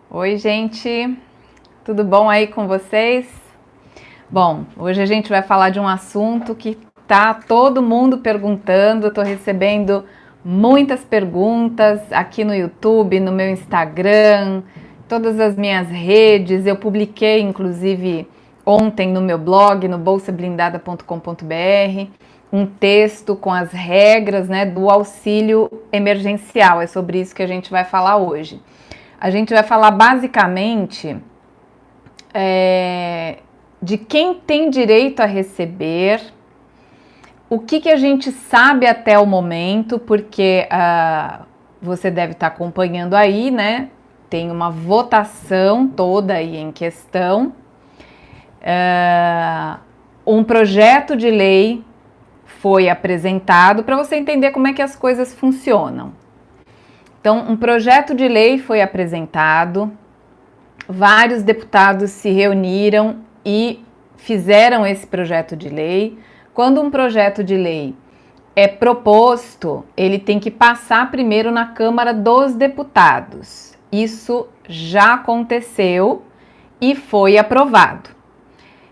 Oi, gente, tudo bom aí com vocês? Bom, hoje a gente vai falar de um assunto que tá todo mundo perguntando. Eu tô recebendo muitas perguntas aqui no YouTube, no meu Instagram, todas as minhas redes. Eu publiquei, inclusive, ontem no meu blog, no bolsablindada.com.br, um texto com as regras, né, do auxílio emergencial. É sobre isso que a gente vai falar hoje. A gente vai falar basicamente de quem tem direito a receber, o que a gente sabe até o momento, porque você deve estar acompanhando aí, né? Tem uma votação toda aí em questão. Um projeto de lei foi apresentado para você entender como é que as coisas funcionam. Então, um projeto de lei foi apresentado, vários deputados se reuniram e fizeram esse projeto de lei. Quando um projeto de lei é proposto, ele tem que passar primeiro na Câmara dos Deputados. Isso já aconteceu e foi aprovado.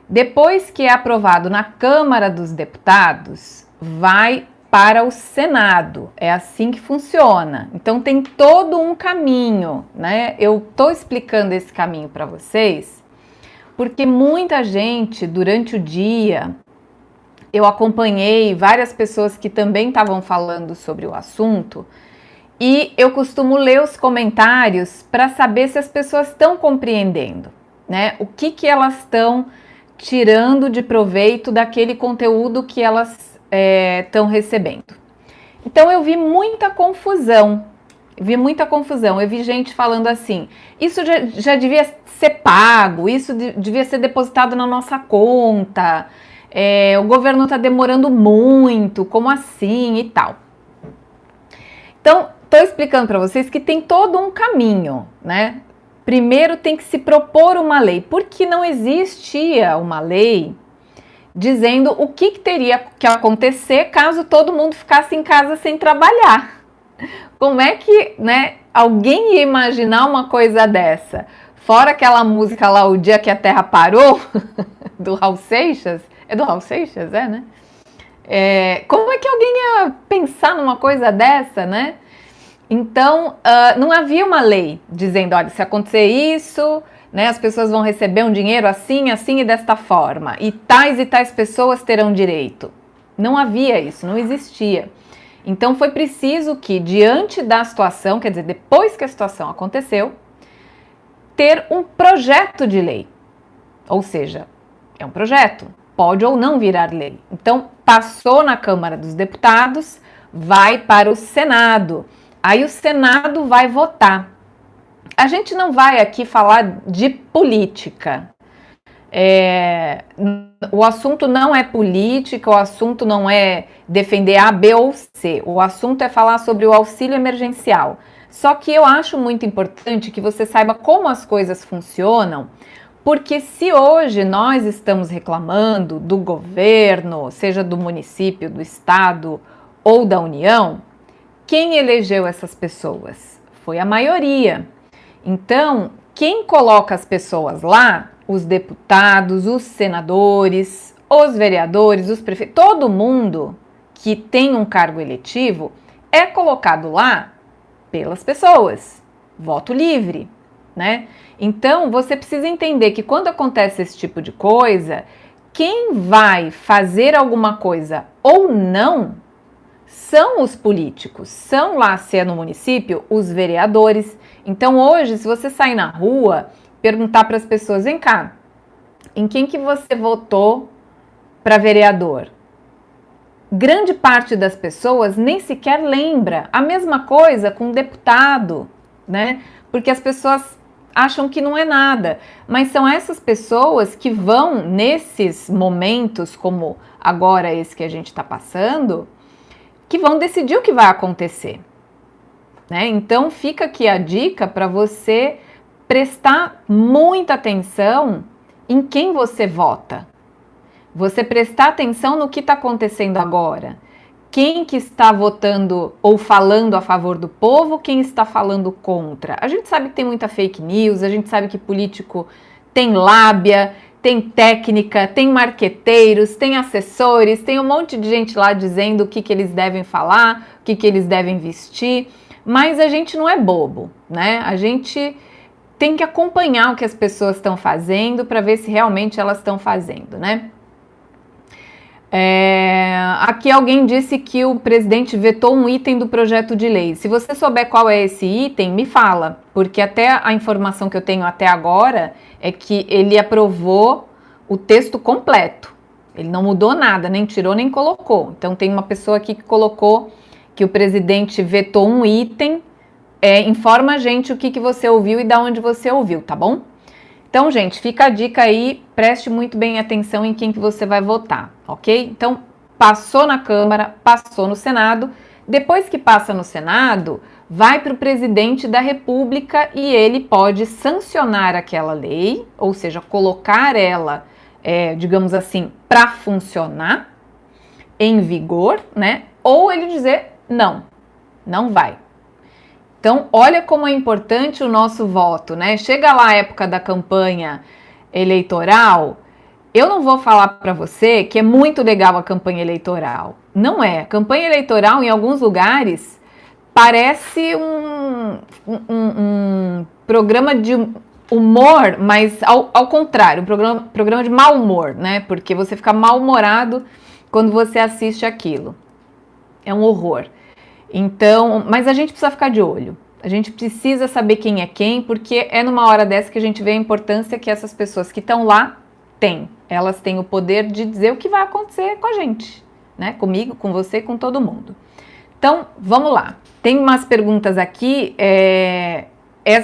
Depois que é aprovado na Câmara dos Deputados, vai para o Senado. É assim que funciona. Então tem todo um caminho, né? Eu tô explicando esse caminho para vocês porque muita gente durante o dia, eu acompanhei várias pessoas que também estavam falando sobre o assunto e eu costumo ler os comentários para saber se as pessoas estão compreendendo, né? O que elas estão tirando de proveito daquele conteúdo que elas estão recebendo. Então eu vi muita confusão. Eu vi gente falando assim, isso já devia ser pago, isso devia ser depositado na nossa conta, o governo está demorando muito, como assim e tal. Então, estou explicando para vocês que tem todo um caminho, né? Primeiro tem que se propor uma lei, porque não existia uma lei dizendo o que teria que acontecer caso todo mundo ficasse em casa sem trabalhar. Como é que, né, alguém ia imaginar uma coisa dessa? Fora aquela música lá, O Dia que a Terra Parou, do Raul Seixas. É do Raul Seixas, né? Como é que alguém ia pensar numa coisa dessa, né? Então, não havia uma lei dizendo, olha, se acontecer isso, né, as pessoas vão receber um dinheiro assim, assim e desta forma. E tais pessoas terão direito. Não havia isso, não existia. Então foi preciso que, diante da situação, quer dizer, depois que a situação aconteceu, ter um projeto de lei. Ou seja, é um projeto, pode ou não virar lei. Então, passou na Câmara dos Deputados, vai para o Senado. Aí o Senado vai votar. A gente não vai aqui falar de política. O assunto não é política, o assunto não é defender A, B ou C. O assunto é falar sobre o auxílio emergencial. Só que eu acho muito importante que você saiba como as coisas funcionam, porque se hoje nós estamos reclamando do governo, seja do município, do estado ou da União, quem elegeu essas pessoas? Foi a maioria. Então, quem coloca as pessoas lá, os deputados, os senadores, os vereadores, os prefeitos, todo mundo que tem um cargo eletivo é colocado lá pelas pessoas. Voto livre, né? Então, você precisa entender que quando acontece esse tipo de coisa, quem vai fazer alguma coisa ou não são os políticos, são lá, se é no município, os vereadores. Então hoje, se você sair na rua, perguntar para as pessoas, vem cá, em quem que você votou para vereador? Grande parte das pessoas nem sequer lembra. A mesma coisa com deputado, né? Porque as pessoas acham que não é nada. Mas são essas pessoas que vão, nesses momentos, como agora esse que a gente está passando, que vão decidir o que vai acontecer, né? Então fica aqui a dica para você prestar muita atenção em quem você vota, você prestar atenção no que está acontecendo agora, quem que está votando ou falando a favor do povo, quem está falando contra. A gente sabe que tem muita fake news, a gente sabe que político tem lábia, tem técnica, tem marqueteiros, tem assessores, tem um monte de gente lá dizendo o que eles devem falar, o que eles devem vestir, mas a gente não é bobo, né? A gente tem que acompanhar o que as pessoas estão fazendo para ver se realmente elas estão fazendo, né? Aqui alguém disse que o presidente vetou um item do projeto de lei. Se você souber qual é esse item, me fala, porque até a informação que eu tenho até agora é que ele aprovou o texto completo. Ele não mudou nada, nem tirou nem colocou. Então tem uma pessoa aqui que colocou que o presidente vetou um item. Informa a gente o que você ouviu e da onde você ouviu, tá bom? Então, gente, fica a dica aí, preste muito bem atenção em quem que você vai votar, ok? Então, passou na Câmara, passou no Senado, depois que passa no Senado, vai para o presidente da República e ele pode sancionar aquela lei, ou seja, colocar ela, digamos assim, para funcionar, em vigor, né? Ou ele dizer, não, não vai. Então, olha como é importante o nosso voto, né? Chega lá a época da campanha eleitoral, eu não vou falar para você que é muito legal a campanha eleitoral. Não é. A campanha eleitoral, em alguns lugares, parece um programa de humor, mas ao contrário, um programa de mau humor, né? Porque você fica mal-humorado quando você assiste aquilo. É um horror. Então, mas a gente precisa ficar de olho. A gente precisa saber quem é quem, porque é numa hora dessa que a gente vê a importância que essas pessoas que estão lá têm. Elas têm o poder de dizer o que vai acontecer com a gente, né? Comigo, com você, com todo mundo. Então, vamos lá. Tem umas perguntas aqui,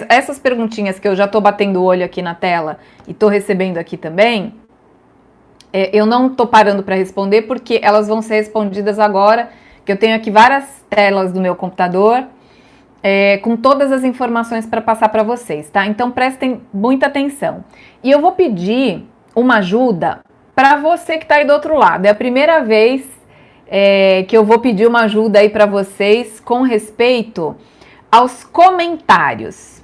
essas perguntinhas que eu já estou batendo o olho aqui na tela e estou recebendo aqui também, eu não estou parando para responder porque elas vão ser respondidas agora, que eu tenho aqui várias telas do meu computador com todas as informações para passar para vocês, tá? Então prestem muita atenção. E eu vou pedir uma ajuda para você que está aí do outro lado. É a primeira vez que eu vou pedir uma ajuda aí para vocês com respeito aos comentários.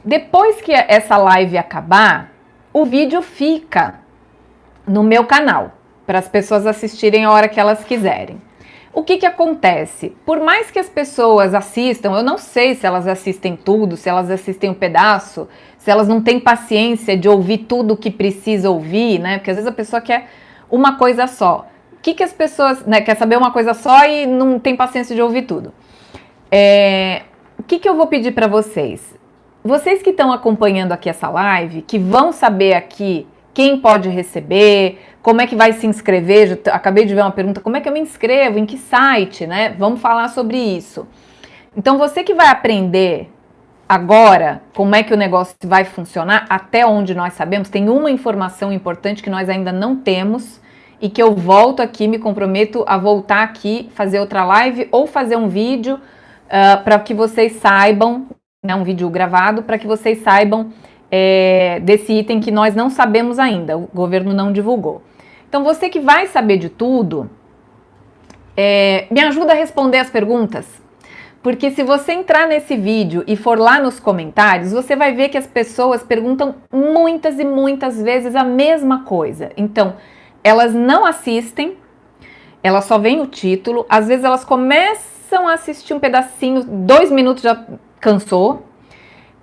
Depois que essa live acabar, o vídeo fica no meu canal para as pessoas assistirem a hora que elas quiserem. O que acontece? Por mais que as pessoas assistam, eu não sei se elas assistem tudo, se elas assistem um pedaço, se elas não têm paciência de ouvir tudo o que precisa ouvir, né? Porque às vezes a pessoa quer uma coisa só. O que as pessoas, né, quer saber uma coisa só e não tem paciência de ouvir tudo? O que eu vou pedir para vocês? Vocês que estão acompanhando aqui essa live, que vão saber aqui quem pode receber, como é que vai se inscrever, acabei de ver uma pergunta, como é que eu me inscrevo, em que site, né? Vamos falar sobre isso. Então, você que vai aprender agora como é que o negócio vai funcionar, até onde nós sabemos, tem uma informação importante que nós ainda não temos e que eu volto aqui, me comprometo a voltar aqui, fazer outra live ou fazer um vídeo para que vocês saibam, né, um vídeo gravado, para que vocês saibam desse item que nós não sabemos ainda, o governo não divulgou. Então, você que vai saber de tudo, me ajuda a responder as perguntas, porque se você entrar nesse vídeo e for lá nos comentários, você vai ver que as pessoas perguntam muitas e muitas vezes a mesma coisa. Então, elas não assistem, elas só veem o título, às vezes elas começam a assistir um pedacinho, 2 minutos já cansou,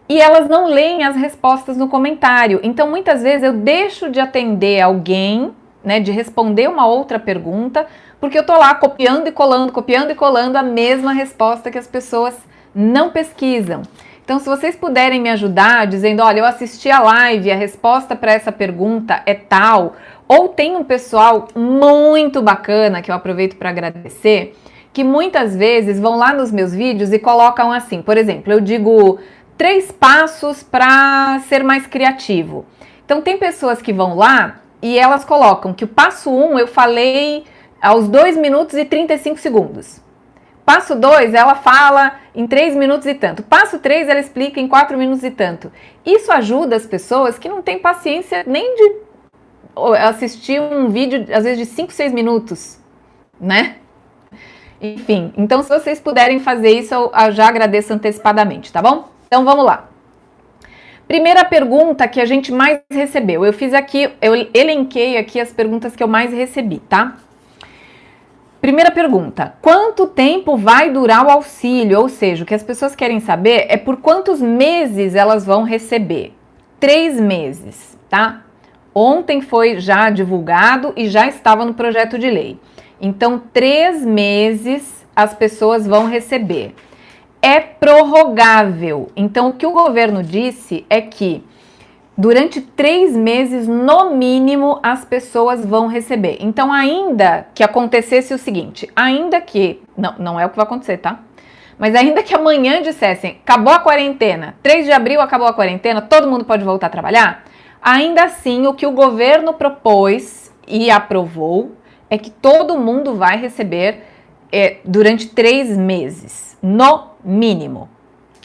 e elas não leem as respostas no comentário. Então, muitas vezes eu deixo de atender alguém, né, de responder uma outra pergunta, porque eu tô lá copiando e colando a mesma resposta que as pessoas não pesquisam. Então, se vocês puderem me ajudar dizendo, olha, eu assisti a live, a resposta para essa pergunta é tal, ou tem um pessoal muito bacana, que eu aproveito para agradecer, que muitas vezes vão lá nos meus vídeos e colocam assim, por exemplo, eu digo 3 passos para ser mais criativo. Então, tem pessoas que vão lá e elas colocam que o passo 1 eu falei aos 2 minutos e 35 segundos. Passo 2, ela fala em 3 minutos e tanto. Passo 3, ela explica em 4 minutos e tanto. Isso ajuda as pessoas que não têm paciência nem de assistir um vídeo, às vezes, de 5, 6 minutos, né? Enfim, então se vocês puderem fazer isso, eu já agradeço antecipadamente, tá bom? Então vamos lá. Primeira pergunta que a gente mais recebeu. Eu fiz aqui, eu elenquei aqui as perguntas que eu mais recebi, tá? Primeira pergunta: quanto tempo vai durar o auxílio? Ou seja, o que as pessoas querem saber é por quantos meses elas vão receber. 3 meses, tá? Ontem foi já divulgado e já estava no projeto de lei. Então, 3 meses as pessoas vão receber. É prorrogável. Então, o que o governo disse é que durante 3 meses, no mínimo, as pessoas vão receber. Então, ainda que acontecesse o seguinte, ainda que, não é o que vai acontecer, tá? Mas ainda que amanhã dissessem, acabou a quarentena, 3 de abril acabou a quarentena, todo mundo pode voltar a trabalhar, ainda assim, o que o governo propôs e aprovou é que todo mundo vai receber durante 3 meses, no mínimo,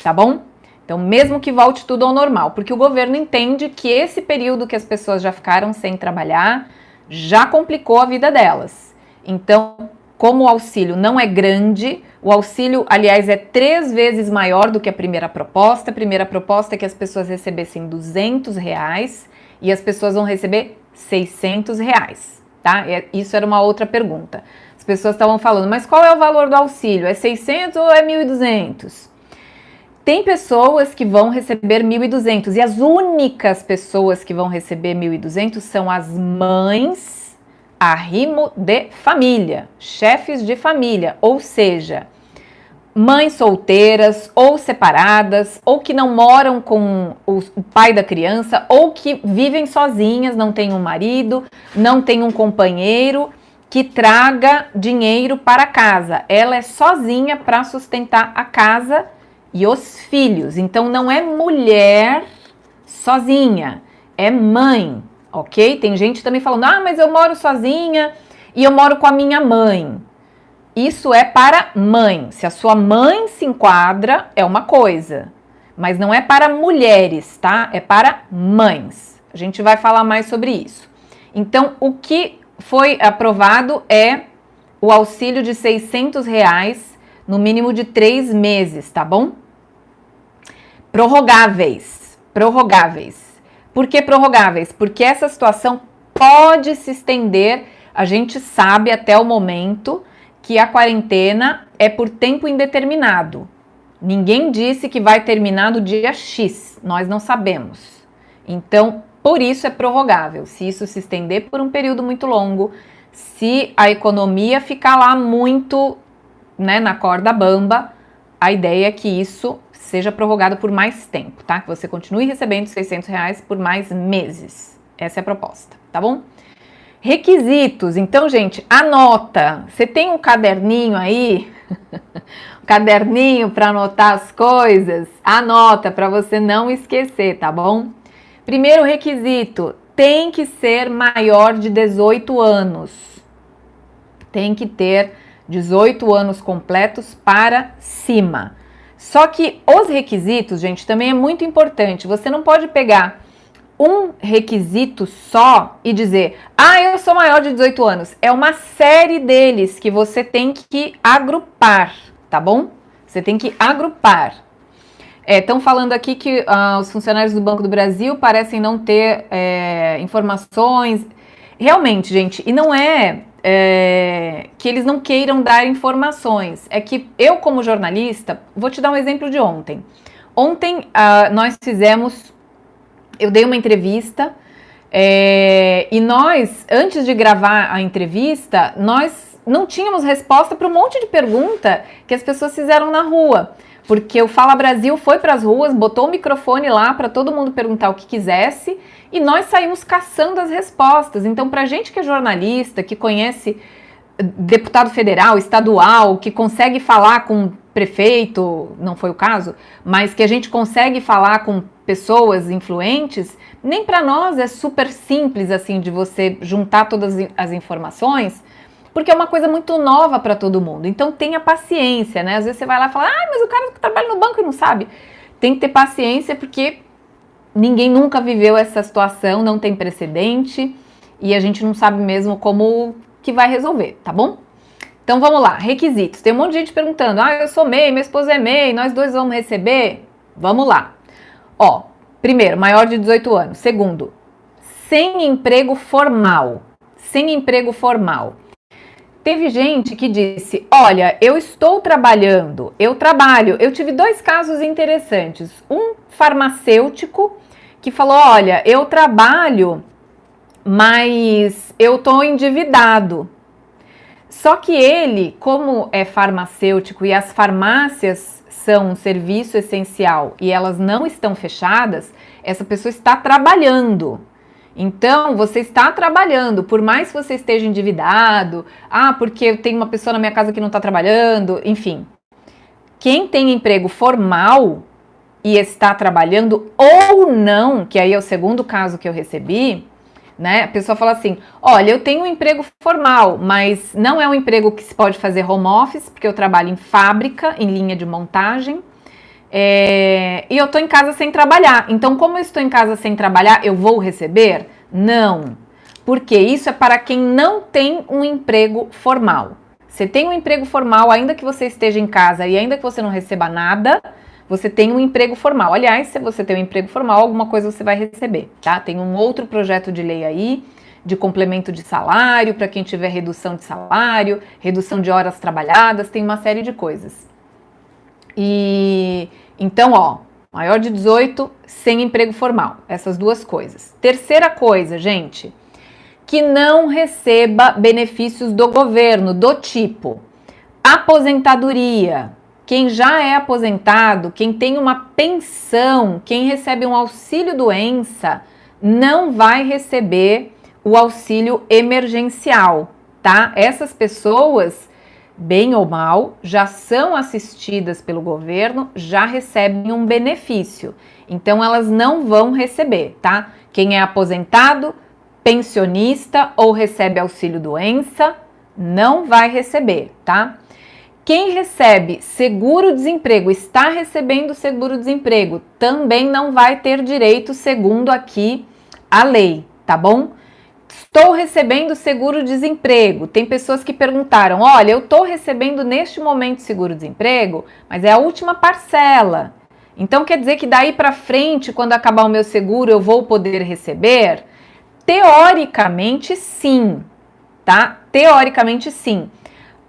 tá bom? Então, mesmo que volte tudo ao normal, porque o governo entende que esse período que as pessoas já ficaram sem trabalhar já complicou a vida delas. Então, como o auxílio não é grande, o auxílio, aliás, é 3 vezes maior do que a primeira proposta. A primeira proposta é que as pessoas recebessem R$200 e as pessoas vão receber R$600, tá? Isso era uma outra pergunta. As pessoas estavam falando, mas qual é o valor do auxílio? É 600 ou é 1.200? Tem pessoas que vão receber 1.200 e as únicas pessoas que vão receber 1.200 são as mães arrimo de família, chefes de família, ou seja, mães solteiras ou separadas, ou que não moram com o pai da criança, ou que vivem sozinhas, não tem um marido, não tem um companheiro que traga dinheiro para casa. Ela é sozinha para sustentar a casa e os filhos. Então não é mulher sozinha, é mãe, ok? Tem gente também falando, mas eu moro sozinha e eu moro com a minha mãe. Isso é para mãe. Se a sua mãe se enquadra, é uma coisa. Mas não é para mulheres, tá? É para mães. A gente vai falar mais sobre isso. Então, o que foi aprovado é o auxílio de R$600, no mínimo de 3 meses, tá bom? Prorrogáveis. Por que prorrogáveis? Porque essa situação pode se estender, a gente sabe até o momento que a quarentena é por tempo indeterminado. Ninguém disse que vai terminar no dia X, nós não sabemos. Então, por isso é prorrogável. Se isso se estender por um período muito longo, se a economia ficar lá muito, na corda bamba, a ideia é que isso seja prorrogado por mais tempo, tá? Que você continue recebendo R$600 por mais meses. Essa é a proposta, tá bom? Requisitos. Então, gente, anota. Você tem um caderninho aí? Um caderninho para anotar as coisas? Anota para você não esquecer, tá bom? Primeiro requisito, tem que ser maior de 18 anos. Tem que ter 18 anos completos para cima. Só que os requisitos, gente, também é muito importante. Você não pode pegar um requisito só e dizer, eu sou maior de 18 anos. É uma série deles que você tem que agrupar, tá bom? Você tem que agrupar. Estão falando aqui que os funcionários do Banco do Brasil parecem não ter informações. Realmente, gente, e não é que eles não queiram dar informações. É que eu, como jornalista, vou te dar um exemplo de ontem. Ontem eu dei uma entrevista e nós, antes de gravar a entrevista, nós não tínhamos resposta para um monte de pergunta que as pessoas fizeram na rua. Porque o Fala Brasil foi para as ruas, botou o microfone lá para todo mundo perguntar o que quisesse e nós saímos caçando as respostas. Então, para a gente que é jornalista, que conhece deputado federal, estadual, que consegue falar com prefeito, não foi o caso, mas que a gente consegue falar com pessoas influentes, nem para nós é super simples assim de você juntar todas as informações, porque é uma coisa muito nova para todo mundo. Então tenha paciência, né? Às vezes você vai lá e fala, mas o cara que trabalha no banco não sabe. Tem que ter paciência porque ninguém nunca viveu essa situação, não tem precedente e a gente não sabe mesmo como que vai resolver, tá bom? Então vamos lá, requisitos. Tem um monte de gente perguntando, eu sou MEI, meu esposo é MEI, nós dois vamos receber? Vamos lá. Ó, primeiro, maior de 18 anos. Segundo, sem emprego formal. Sem emprego formal. Teve gente que disse, olha, eu estou trabalhando, eu trabalho. Eu tive 2 casos interessantes. Um farmacêutico que falou, olha, eu trabalho, mas eu estou endividado. Só que ele, como é farmacêutico e as farmácias são um serviço essencial e elas não estão fechadas, essa pessoa está trabalhando. Então, você está trabalhando, por mais que você esteja endividado, porque tem uma pessoa na minha casa que não está trabalhando, enfim. Quem tem emprego formal e está trabalhando ou não, que aí é o segundo caso que eu recebi, né? A pessoa fala assim, olha, eu tenho um emprego formal, mas não é um emprego que se pode fazer home office, porque eu trabalho em fábrica, em linha de montagem, e eu estou em casa sem trabalhar. Então, como eu estou em casa sem trabalhar, eu vou receber? Não, porque isso é para quem não tem um emprego formal. Você tem um emprego formal, ainda que você esteja em casa e ainda que você não receba nada, você tem um emprego formal. Aliás, se você tem um emprego formal, alguma coisa você vai receber, tá? Tem um outro projeto de lei aí, de complemento de salário, para quem tiver redução de salário, redução de horas trabalhadas, tem uma série de coisas. E então, ó, maior de 18, sem emprego formal, essas 2 coisas. Terceira coisa, gente, que não receba benefícios do governo, do tipo aposentadoria. Quem já é aposentado, quem tem uma pensão, quem recebe um auxílio-doença, não vai receber o auxílio emergencial, tá? Essas pessoas, bem ou mal, já são assistidas pelo governo, já recebem um benefício. Então, elas não vão receber, tá? Quem é aposentado, pensionista ou recebe auxílio-doença, não vai receber, tá? Quem recebe seguro-desemprego, está recebendo seguro-desemprego, também não vai ter direito, segundo aqui a lei, tá bom? Estou recebendo seguro-desemprego. Tem pessoas que perguntaram, olha, eu estou recebendo neste momento seguro-desemprego, mas é a última parcela. Então quer dizer que daí para frente, quando acabar o meu seguro, eu vou poder receber? Teoricamente, sim, tá? Teoricamente, sim.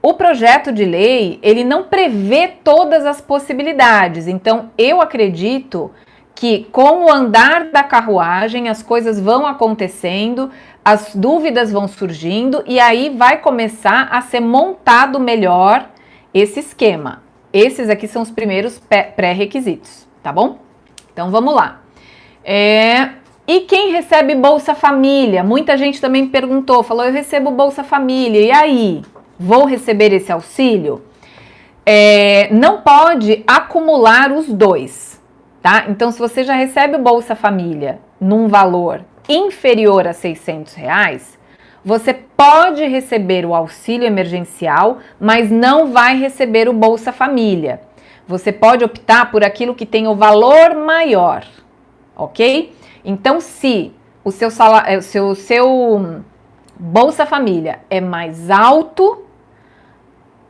O projeto de lei, ele não prevê todas as possibilidades, então eu acredito que com o andar da carruagem as coisas vão acontecendo, as dúvidas vão surgindo e aí vai começar a ser montado melhor esse esquema. Esses aqui são os primeiros pré-requisitos, tá bom? Então vamos lá. E quem recebe Bolsa Família? Muita gente também perguntou, falou, eu recebo Bolsa Família, e aí? Vou receber esse auxílio? Não pode acumular os 2, tá? Então, se você já recebe o Bolsa Família num valor inferior a R$600, você pode receber o auxílio emergencial, mas não vai receber o Bolsa Família. Você pode optar por aquilo que tem o valor maior, ok? Então, se o seu salário, seu Bolsa Família é mais alto,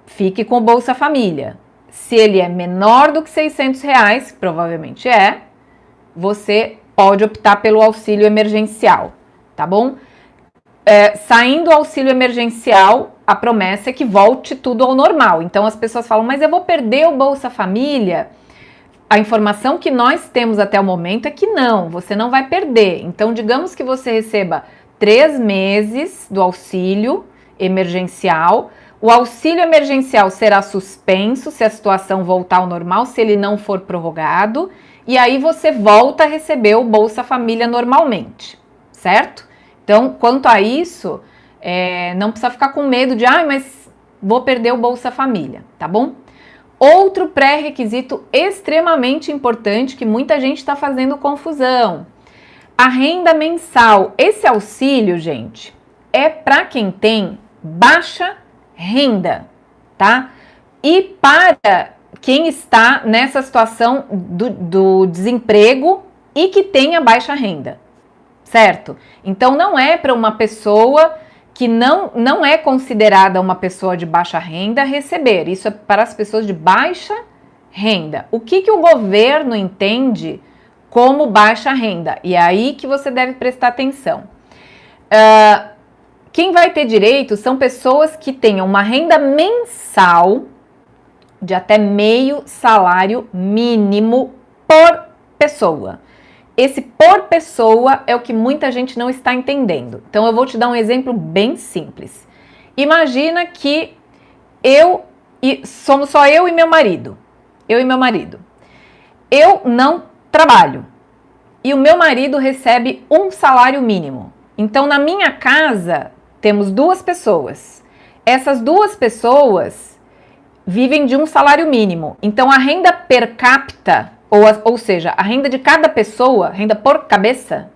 fique com o Bolsa Família. Se ele é menor do que R$600, provavelmente você pode optar pelo auxílio emergencial, tá bom? Saindo o auxílio emergencial, a promessa é que volte tudo ao normal. Então as pessoas falam, mas eu vou perder o Bolsa Família? A informação que nós temos até o momento é que não, você não vai perder. Então digamos que você receba 3 meses do auxílio emergencial. O auxílio emergencial será suspenso se a situação voltar ao normal, se ele não for prorrogado, e aí você volta a receber o Bolsa Família normalmente, certo? Então, quanto a isso, não precisa ficar com medo de, mas vou perder o Bolsa Família, tá bom? Outro pré-requisito extremamente importante que muita gente está fazendo confusão, a renda mensal. Esse auxílio, gente, é para quem tem baixa renda, tá? E para quem está nessa situação do desemprego e que tenha baixa renda, certo? Então não é para uma pessoa que não é considerada uma pessoa de baixa renda receber. Isso é para as pessoas de baixa renda. O que o governo entende como baixa renda? E é aí que você deve prestar atenção. Quem vai ter direito são pessoas que tenham uma renda mensal de até meio salário mínimo por pessoa. Esse por pessoa é o que muita gente não está entendendo. Então eu vou te dar um exemplo bem simples. Imagina que somos só eu e meu marido. Eu e meu marido. Eu não trabalho. E o meu marido recebe um salário mínimo. Então na minha casa temos duas pessoas. Essas duas pessoas vivem de um salário mínimo. Então a renda per capita, ou seja, a renda de cada pessoa, renda por cabeça,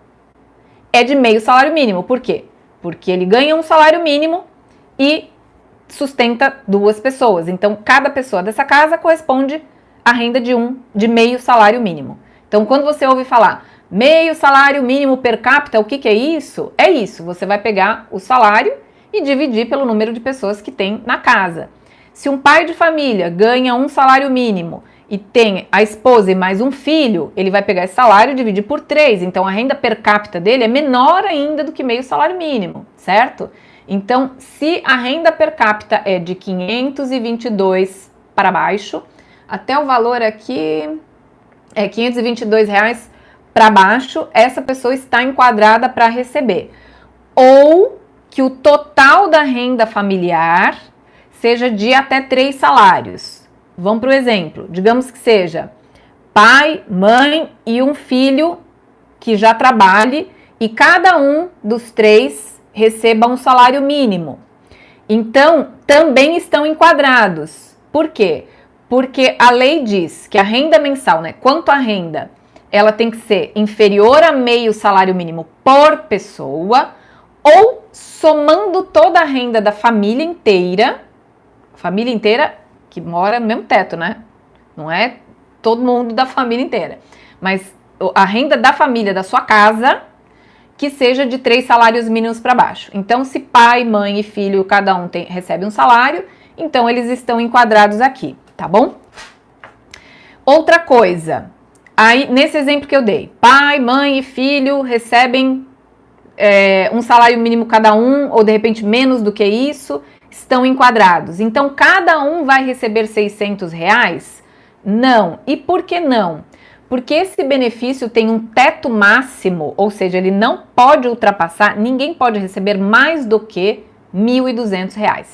é de meio salário mínimo. Por quê? Porque ele ganha um salário mínimo e sustenta duas pessoas. Então cada pessoa dessa casa corresponde à renda de meio salário mínimo. Então quando você ouve falar meio salário mínimo per capita, o que é isso? É isso, você vai pegar o salário e dividir pelo número de pessoas que tem na casa. Se um pai de família ganha um salário mínimo e tem a esposa e mais um filho, ele vai pegar esse salário e dividir por 3. Então, a renda per capita dele é menor ainda do que meio salário mínimo, certo? Então, se a renda per capita é de 522 para baixo, até o valor aqui é R$522 para baixo, essa pessoa está enquadrada para receber. Ou que o total da renda familiar seja de até 3 salários. Vamos para o exemplo. Digamos que seja pai, mãe e um filho que já trabalhe e cada um dos 3 receba um salário mínimo. Então, também estão enquadrados. Por quê? Porque a lei diz que a renda mensal, né? Quanto à renda, ela tem que ser inferior a meio salário mínimo por pessoa ou somando toda a renda da família inteira que mora no mesmo teto, né? Não é todo mundo da família inteira, mas a renda da família da sua casa que seja de 3 salários mínimos para baixo. Então, se pai, mãe e filho, cada um recebe um salário, então eles estão enquadrados aqui, tá bom? Outra coisa, aí nesse exemplo que eu dei, pai, mãe e filho recebem um salário mínimo cada um, ou de repente menos do que isso, estão enquadrados. Então, cada um vai receber R$600? Não. E por que não? Porque esse benefício tem um teto máximo, ou seja, ele não pode ultrapassar, ninguém pode receber mais do que R$1.200,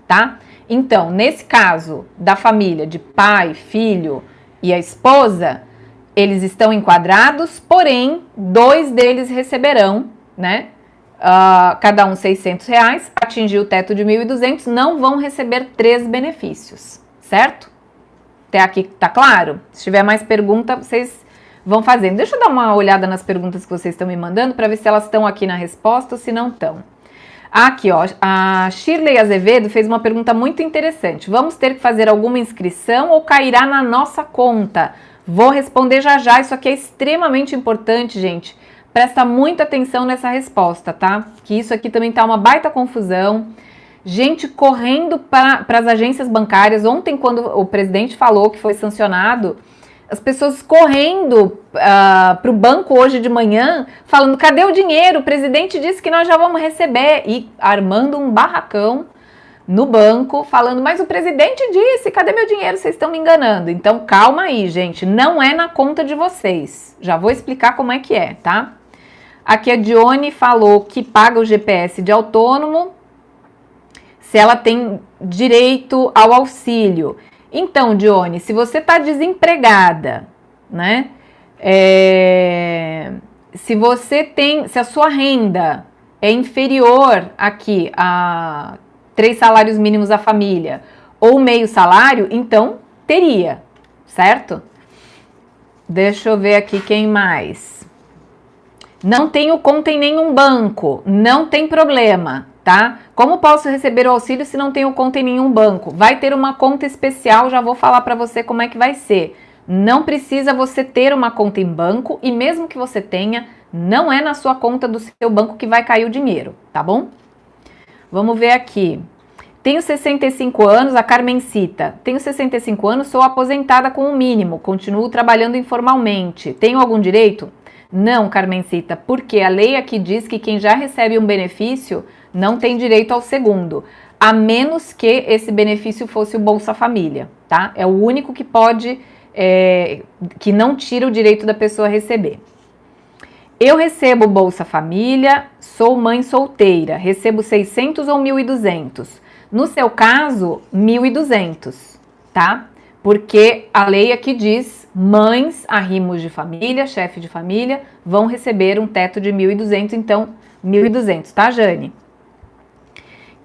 tá? Então, nesse caso da família de pai, filho e a esposa, eles estão enquadrados, porém, 2 deles receberão, né? Cada um R$600, atingir o teto de 1.200, não vão receber 3 benefícios, certo? Até aqui tá claro? Se tiver mais pergunta, vocês vão fazendo. Deixa eu dar uma olhada nas perguntas que vocês estão me mandando para ver se elas estão aqui na resposta ou se não estão. Aqui, ó, a Shirley Azevedo fez uma pergunta muito interessante. Vamos ter que fazer alguma inscrição ou cairá na nossa conta? Vou responder já já, isso aqui é extremamente importante, gente. Presta muita atenção nessa resposta, tá? Que isso aqui também tá uma baita confusão. Gente correndo para as agências bancárias. Ontem, quando o presidente falou que foi sancionado, as pessoas correndo para o banco hoje de manhã, falando, cadê o dinheiro? O presidente disse que nós já vamos receber. E armando um barracão no banco, falando, mas o presidente disse, cadê meu dinheiro? Vocês estão me enganando. Então, calma aí, gente. Não é na conta de vocês. Já vou explicar como é que é, tá? Aqui a Dione falou que paga o GPS de autônomo se ela tem direito ao auxílio. Então, Dione, se você está desempregada, né? Se a sua renda é inferior aqui a 3 salários mínimos da família ou meio salário, então teria, certo? Deixa eu ver aqui quem mais. Não tenho conta em nenhum banco, não tem problema, tá? Como posso receber o auxílio se não tenho conta em nenhum banco? Vai ter uma conta especial, já vou falar para você como é que vai ser. Não precisa você ter uma conta em banco e mesmo que você tenha, não é na sua conta do seu banco que vai cair o dinheiro, tá bom? Vamos ver aqui. Tenho 65 anos, a Carmencita. Tenho 65 anos, sou aposentada com o mínimo, continuo trabalhando informalmente. Tenho algum direito? Não, Carmencita, porque a lei aqui diz que quem já recebe um benefício não tem direito ao segundo, a menos que esse benefício fosse o Bolsa Família, tá? É o único que pode, que não tira o direito da pessoa a receber. Eu recebo Bolsa Família, sou mãe solteira, recebo 600 ou 1.200. No seu caso, 1.200, tá? Porque a lei aqui diz, mães, arrimos de família, chefe de família, vão receber um teto de 1.200, então 1.200, tá, Jane?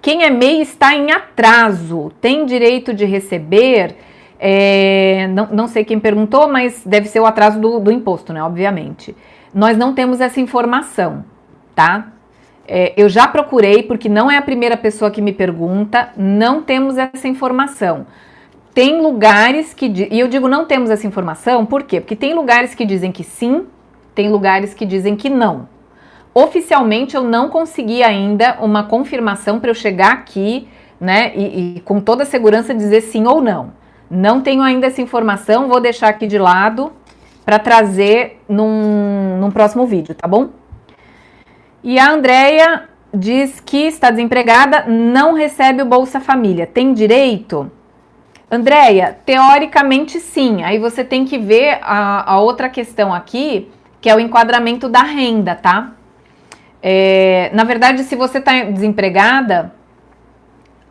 Quem é MEI está em atraso, tem direito de receber, não sei quem perguntou, mas deve ser o atraso do imposto, né, obviamente. Nós não temos essa informação, tá? Eu já procurei, porque não é a primeira pessoa que me pergunta, não temos essa informação. Tem lugares que... E eu digo não temos essa informação, por quê? Porque tem lugares que dizem que sim, tem lugares que dizem que não. Oficialmente eu não consegui ainda uma confirmação para eu chegar aqui, né, e com toda a segurança dizer sim ou não. Não tenho ainda essa informação, vou deixar aqui de lado para trazer num próximo vídeo, tá bom? E a Andréia diz que está desempregada, não recebe o Bolsa Família. Tem direito? Andréia, teoricamente sim. Aí você tem que ver a outra questão aqui, que é o enquadramento da renda, tá? Na verdade, se você está desempregada,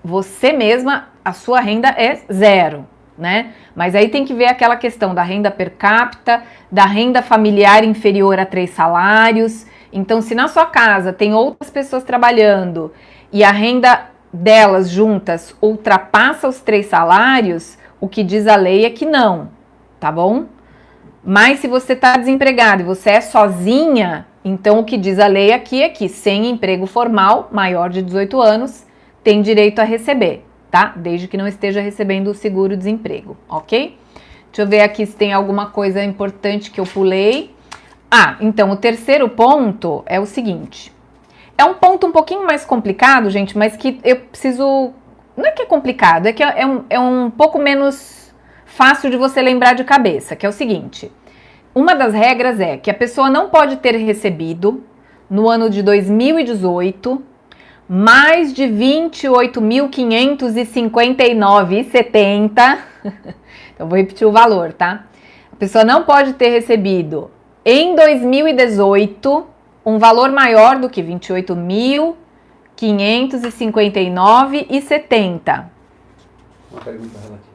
você mesma, a sua renda é zero, né? Mas aí tem que ver aquela questão da renda per capita, da renda familiar inferior a 3 salários. Então, se na sua casa tem outras pessoas trabalhando e a renda delas juntas ultrapassa os 3 salários, o que diz a lei é que não, tá bom? Mas se você está desempregado e você é sozinha, então o que diz a lei aqui é que sem emprego formal, maior de 18 anos, tem direito a receber, tá? Desde que não esteja recebendo o seguro-desemprego, ok? Deixa eu ver aqui se tem alguma coisa importante que eu pulei. Então o terceiro ponto é o seguinte. É um ponto um pouquinho mais complicado, gente, mas que eu preciso... Não é que é complicado, é que é um pouco menos fácil de você lembrar de cabeça, que é o seguinte. Uma das regras é que a pessoa não pode ter recebido, no ano de 2018, mais de 28.559,70. Então, vou repetir o valor, tá? A pessoa não pode ter recebido em 2018 um valor maior do que 28.559,70. Uma pergunta relativa.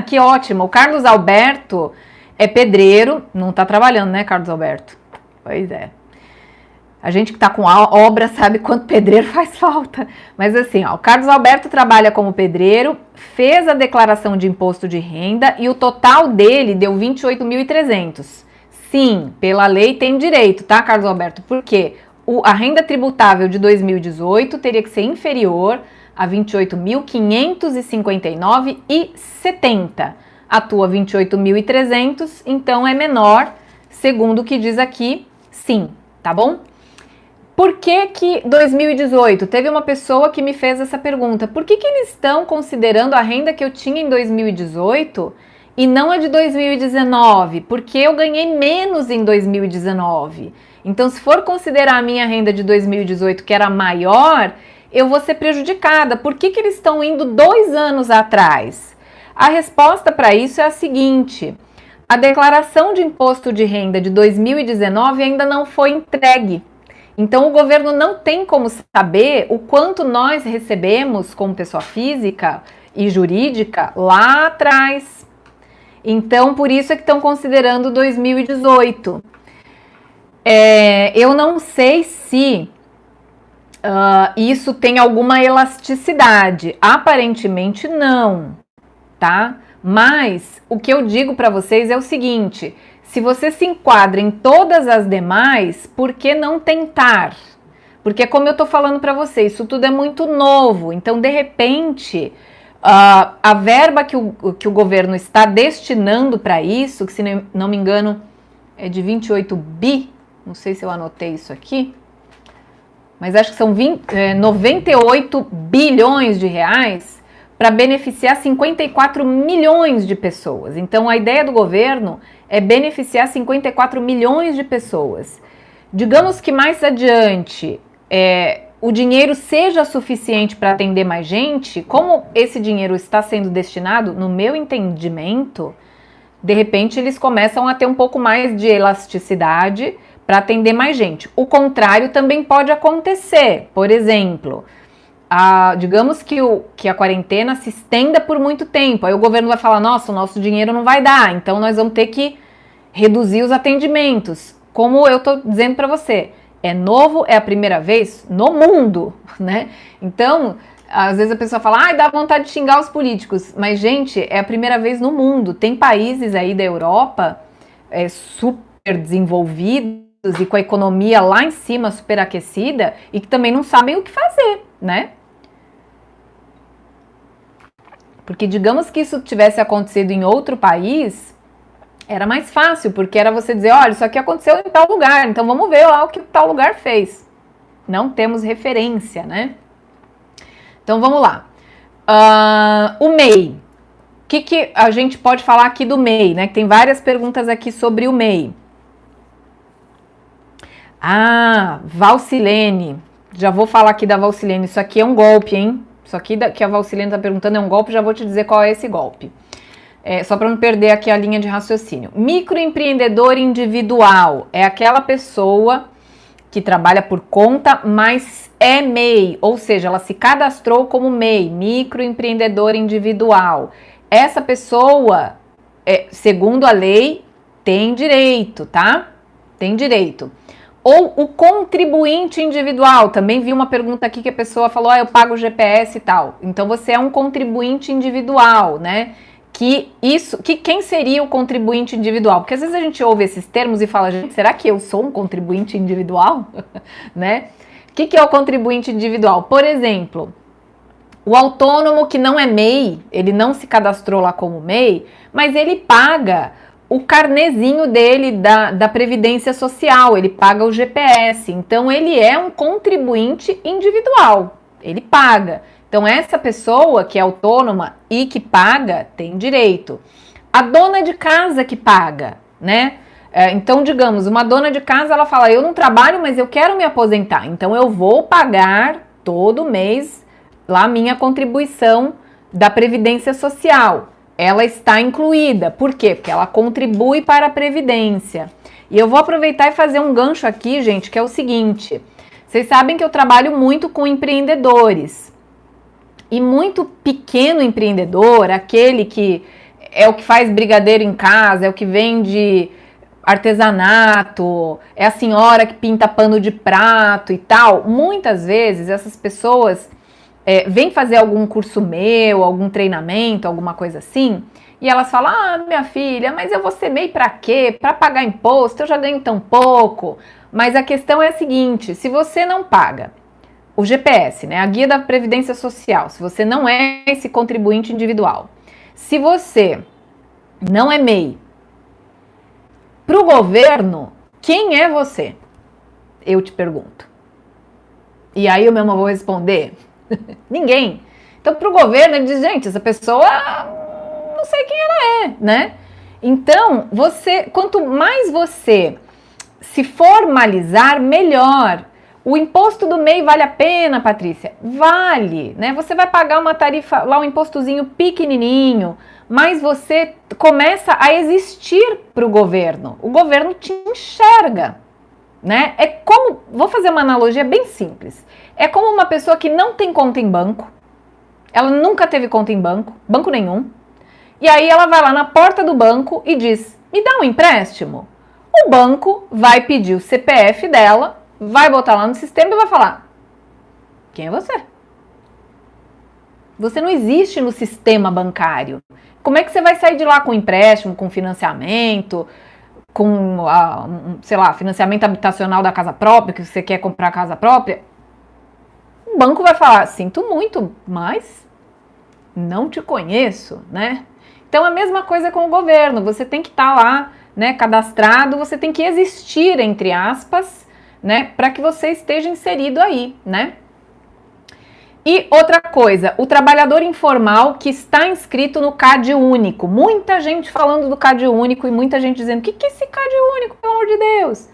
Que ótimo. O Carlos Alberto é pedreiro, não tá trabalhando, né, Carlos Alberto? Pois é. A gente que tá com obra sabe quanto pedreiro faz falta. Mas assim, o Carlos Alberto trabalha como pedreiro, fez a declaração de imposto de renda e o total dele deu 28.300. Sim, pela lei tem direito, tá, Carlos Alberto? Porque a renda tributável de 2018 teria que ser inferior a 28.559,70. A tua 28.300, então é menor, segundo o que diz aqui, sim, tá bom? Por que 2018? Teve uma pessoa que me fez essa pergunta. Por que eles estão considerando a renda que eu tinha em 2018 e não a de 2019? Porque eu ganhei menos em 2019. Então, se for considerar a minha renda de 2018, que era maior, eu vou ser prejudicada. Por que eles estão indo 2 anos atrás? A resposta para isso é a seguinte: a declaração de imposto de renda de 2019 ainda não foi entregue. Então, o governo não tem como saber o quanto nós recebemos como pessoa física e jurídica lá atrás. Então, por isso é que estão considerando 2018. Eu não sei se isso tem alguma elasticidade. Aparentemente não, tá? Mas o que eu digo para vocês é o seguinte: se você se enquadra em todas as demais, por que não tentar? Porque, como eu tô falando para vocês, isso tudo é muito novo. Então, de repente, a verba que o governo está destinando para isso, que se não me engano é de 28 bi, não sei se eu anotei isso aqui. mas acho que são 98 bilhões de reais para beneficiar 54 milhões de pessoas. Então, a ideia do governo é beneficiar 54 milhões de pessoas. Digamos que mais adiante o dinheiro seja suficiente para atender mais gente, como esse dinheiro está sendo destinado, no meu entendimento, de repente eles começam a ter um pouco mais de elasticidade para atender mais gente. O contrário também pode acontecer. Por exemplo, digamos que a quarentena se estenda por muito tempo. Aí o governo vai falar, nossa, o nosso dinheiro não vai dar, então nós vamos ter que reduzir os atendimentos. Como eu estou dizendo para você, é novo, é a primeira vez no mundo, né? Então, às vezes a pessoa fala, dá vontade de xingar os políticos. Mas, gente, é a primeira vez no mundo. Tem países aí da Europa super desenvolvidos e com a economia lá em cima superaquecida e que também não sabem o que fazer, né? Porque digamos que isso tivesse acontecido em outro país, era mais fácil, porque era você dizer, olha, isso aqui aconteceu em tal lugar, então vamos ver lá o que tal lugar fez. Não temos referência, né? Então vamos lá. O MEI. O que a gente pode falar aqui do MEI, né? Que tem várias perguntas aqui sobre o MEI. Valcilene. Já vou falar aqui da Valcilene. Isso aqui é um golpe, hein? Isso aqui que a Valcilene está perguntando é um golpe, já vou te dizer qual é esse golpe. Só para não perder aqui a linha de raciocínio. Microempreendedor individual é aquela pessoa que trabalha por conta, mas é MEI, ou seja, ela se cadastrou como MEI, microempreendedor individual. Essa pessoa, segundo a lei, tem direito, tá? Tem direito. Ou o contribuinte individual, também vi uma pergunta aqui que a pessoa falou, eu pago o GPS e tal. Então você é um contribuinte individual, né? Quem seria o contribuinte individual? Porque às vezes a gente ouve esses termos e fala, gente, será que eu sou um contribuinte individual? Né? O que é o contribuinte individual? Por exemplo, o autônomo que não é MEI, ele não se cadastrou lá como MEI, mas ele paga o carnezinho dele da Previdência Social, ele paga o GPS, então ele é um contribuinte individual, ele paga. Então, essa pessoa que é autônoma e que paga, tem direito. A dona de casa que paga, né? Então, digamos, uma dona de casa, ela fala, eu não trabalho, mas eu quero me aposentar. Então, eu vou pagar todo mês lá a minha contribuição da Previdência Social. Ela está incluída. Por quê? Porque ela contribui para a Previdência. E eu vou aproveitar e fazer um gancho aqui, gente, que é o seguinte. Vocês sabem que eu trabalho muito com empreendedores. E muito pequeno empreendedor, aquele que é o que faz brigadeiro em casa, é o que vende artesanato, é a senhora que pinta pano de prato e tal. Muitas vezes essas pessoas vêm fazer algum curso meu, algum treinamento, alguma coisa assim, e elas falam, minha filha, mas eu vou ser MEI pra quê? Pra pagar imposto, eu já ganho tão pouco. Mas a questão é a seguinte, se você não paga o GPS, né, a guia da Previdência Social, se você não é esse contribuinte individual, se você não é MEI, para o governo, quem é você? Eu te pergunto. E aí eu mesmo vou responder, ninguém. Então para o governo ele diz, gente, essa pessoa, não sei quem ela é, né? Então, quanto mais você se formalizar, melhor. O imposto do MEI vale a pena, Patrícia? Vale, né? Você vai pagar uma tarifa, lá um impostozinho pequenininho, mas você começa a existir para o governo. O governo te enxerga, né? Vou fazer uma analogia bem simples. É como uma pessoa que não tem conta em banco, ela nunca teve conta em banco nenhum, e aí ela vai lá na porta do banco e diz, me dá um empréstimo? O banco vai pedir o CPF dela, vai botar lá no sistema e vai falar, quem é você? Você não existe no sistema bancário. Como é que você vai sair de lá com empréstimo, com financiamento, com, sei lá, financiamento habitacional da casa própria, que você quer comprar a casa própria? O banco vai falar, sinto muito, mas não te conheço, né? Então, a mesma coisa com o governo. Você tem que estar lá, né, cadastrado, você tem que existir, entre aspas, né? Para que você esteja inserido aí, né? E outra coisa, o trabalhador informal que está inscrito no CAD único. Muita gente falando do CAD único e muita gente dizendo, o que é esse CAD único, pelo amor de Deus?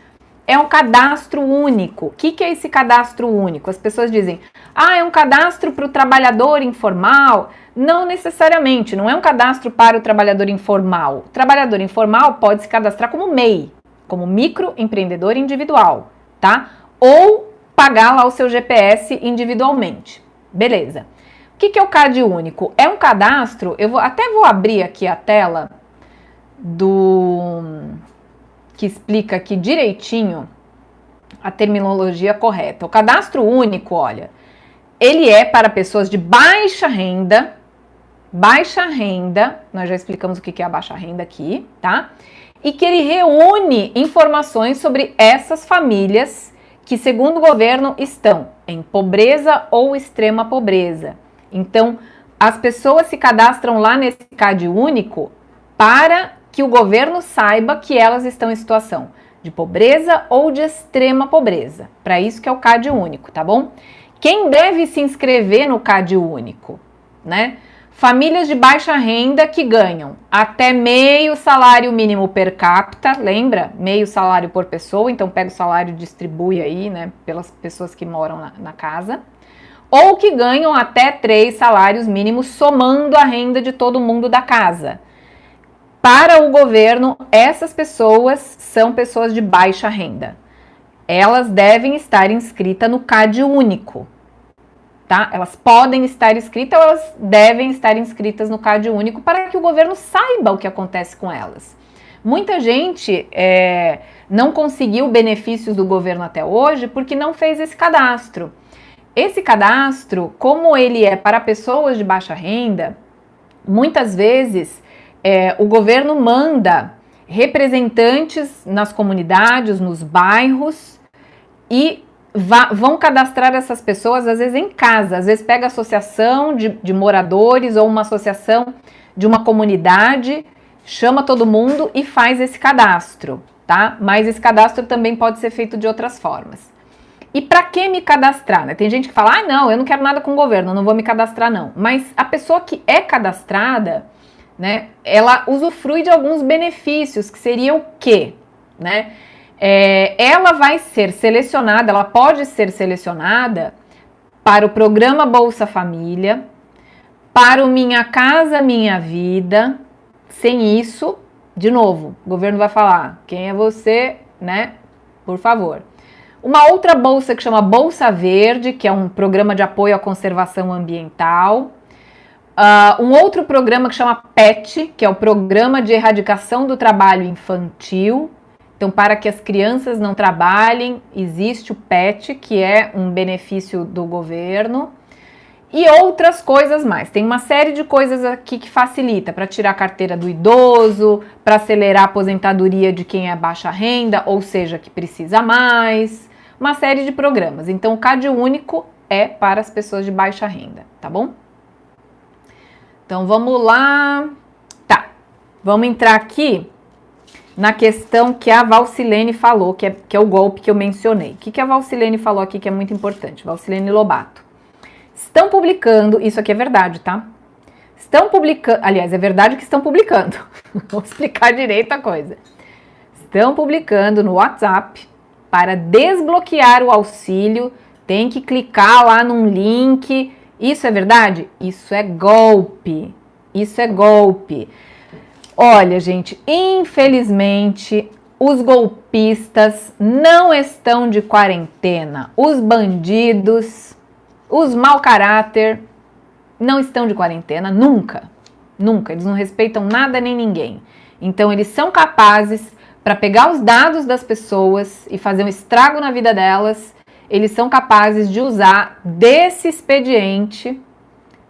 É um cadastro único. O que é esse cadastro único? As pessoas dizem, é um cadastro para o trabalhador informal. Não necessariamente, não é um cadastro para o trabalhador informal. O trabalhador informal pode se cadastrar como MEI, como microempreendedor individual, tá? Ou pagar lá o seu GPS individualmente. Beleza. O que é o CAD único? É um cadastro, até vou abrir aqui a tela que explica aqui direitinho a terminologia correta. O cadastro único, olha, ele é para pessoas de baixa renda, nós já explicamos o que é a baixa renda aqui, tá? E que ele reúne informações sobre essas famílias que, segundo o governo, estão em pobreza ou extrema pobreza. Então, as pessoas se cadastram lá nesse CAD único para que o governo saiba que elas estão em situação de pobreza ou de extrema pobreza. Para isso que é o CAD único, tá bom? Quem deve se inscrever no CAD único, né? Famílias de baixa renda que ganham até meio salário mínimo per capita, lembra? Meio salário por pessoa, então pega o salário e distribui aí, né, pelas pessoas que moram na casa. Ou que ganham até 3 salários mínimos, somando a renda de todo mundo da casa. Para o governo, essas pessoas são pessoas de baixa renda. Elas devem estar inscritas no CAD único. Tá? Elas podem estar inscritas ou elas devem estar inscritas no CAD único para que o governo saiba o que acontece com elas. Muita gente não conseguiu benefícios do governo até hoje porque não fez esse cadastro. Esse cadastro, como ele é para pessoas de baixa renda, muitas vezes o governo manda representantes nas comunidades, nos bairros e vão cadastrar essas pessoas, às vezes em casa, às vezes pega a associação de moradores ou uma associação de uma comunidade, chama todo mundo e faz esse cadastro, tá? Mas esse cadastro também pode ser feito de outras formas. E para que me cadastrar? Né? Tem gente que fala, não, eu não quero nada com o governo, não vou me cadastrar não. Mas a pessoa que é cadastrada, né, ela usufrui de alguns benefícios, que seria o quê? Né? Ela vai ser selecionada, ela pode ser selecionada para o programa Bolsa Família, para o Minha Casa Minha Vida. Sem isso, de novo, o governo vai falar, quem é você, né? Por favor. Uma outra bolsa que chama Bolsa Verde, que é um programa de apoio à conservação ambiental. Um outro programa que chama PET, que é o Programa de Erradicação do Trabalho Infantil. Então, para que as crianças não trabalhem, existe o PET, que é um benefício do governo. E outras coisas mais. Tem uma série de coisas aqui que facilita para tirar a carteira do idoso, para acelerar a aposentadoria de quem é baixa renda, ou seja, que precisa mais. Uma série de programas. Então, o CAD único é para as pessoas de baixa renda, tá bom? Então, vamos lá. Tá, vamos entrar aqui na questão que a Valcilene falou, que é o golpe que eu mencionei. O que a Valcilene falou aqui que é muito importante? Valcilene Lobato. Estão publicando, isso aqui é verdade, tá? Estão publicando, aliás, é verdade que estão publicando. Vou explicar direito a coisa. Estão publicando no WhatsApp para desbloquear o auxílio, tem que clicar lá num link. Isso é verdade? Isso é golpe. Isso é golpe. Olha, gente, infelizmente, os golpistas não estão de quarentena. Os bandidos, os mau caráter, não estão de quarentena, nunca. Nunca. Eles não respeitam nada nem ninguém. Então, eles são capazes, para pegar os dados das pessoas e fazer um estrago na vida delas, eles são capazes de usar desse expediente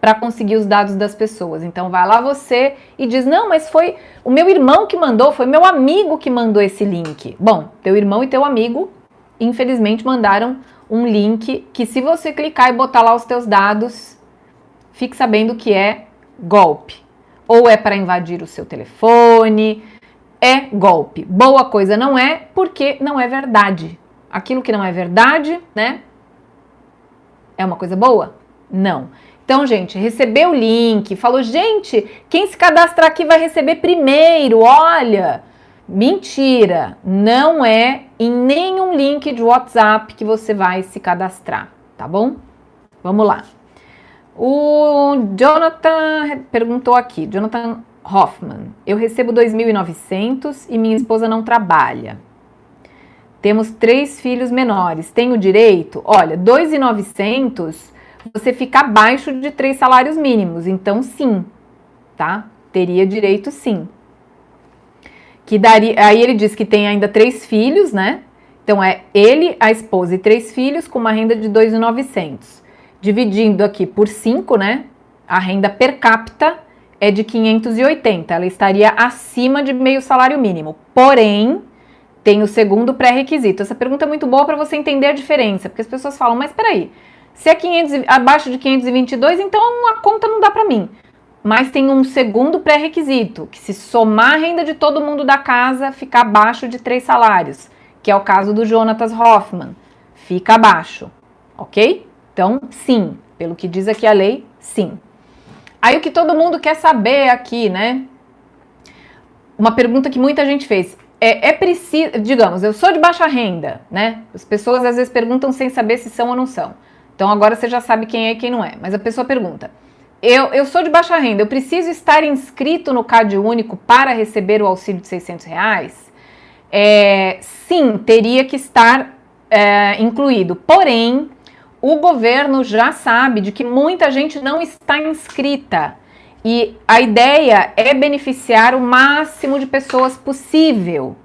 para conseguir os dados das pessoas. Então vai lá você e diz, não, mas foi o meu irmão que mandou, foi meu amigo que mandou esse link. Bom, teu irmão e teu amigo, infelizmente, mandaram um link que se você clicar e botar lá os teus dados, fique sabendo que é golpe. Ou é para invadir o seu telefone, é golpe. Boa coisa não é, porque não é verdade. aquilo que não é verdade, né? É uma coisa boa? Não. Então, gente, recebeu o link, falou, gente, quem se cadastrar aqui vai receber primeiro, olha. Mentira, não é em nenhum link de WhatsApp que você vai se cadastrar, tá bom? Vamos lá. O Jonathan perguntou aqui, Jonathan Hoffman, eu recebo 2.900 e minha esposa não trabalha. Temos 3 filhos menores, tenho direito? Olha, 2.900 você fica abaixo de 3 salários mínimos, então sim, tá? Teria direito sim. Que daria, aí ele diz que tem ainda 3 filhos, né? Então é ele, a esposa e 3 filhos com uma renda de 2.900. Dividindo aqui por 5, né? A renda per capita é de 580. Ela estaria acima de meio salário mínimo. Porém, tem o segundo pré-requisito. Essa pergunta é muito boa para você entender a diferença, porque as pessoas falam, mas peraí, se é 500, abaixo de 522, então a conta não dá para mim. Mas tem um segundo pré-requisito, que se somar a renda de todo mundo da casa, fica abaixo de 3 salários, que é o caso do Jonatas Hoffman. Fica abaixo, ok? Então, sim, pelo que diz aqui a lei, sim. Aí o que todo mundo quer saber aqui, né? Uma pergunta que muita gente fez. É preciso, digamos, eu sou de baixa renda, né? As pessoas às vezes perguntam sem saber se são ou não são. Então agora você já sabe quem é e quem não é. Mas a pessoa pergunta, eu sou de baixa renda, eu preciso estar inscrito no CadÚnico para receber o auxílio de R$600? Sim, teria que estar incluído. Porém, o governo já sabe de que muita gente não está inscrita. E a ideia é beneficiar o máximo de pessoas possível.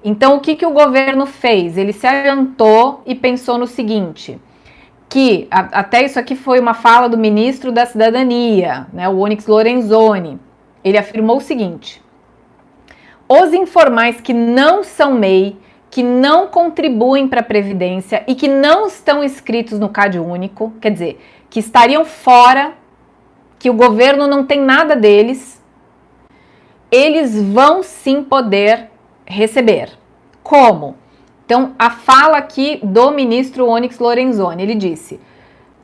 Então, o que o governo fez? Ele se adiantou e pensou no seguinte, que até isso aqui foi uma fala do ministro da Cidadania, né, o Onyx Lorenzoni. Ele afirmou o seguinte, os informais que não são MEI, que não contribuem para a Previdência e que não estão inscritos no CadÚnico, quer dizer, que estariam fora, que o governo não tem nada deles, eles vão sim poder receber. Como? Então, a fala aqui do ministro Onyx Lorenzoni, ele disse,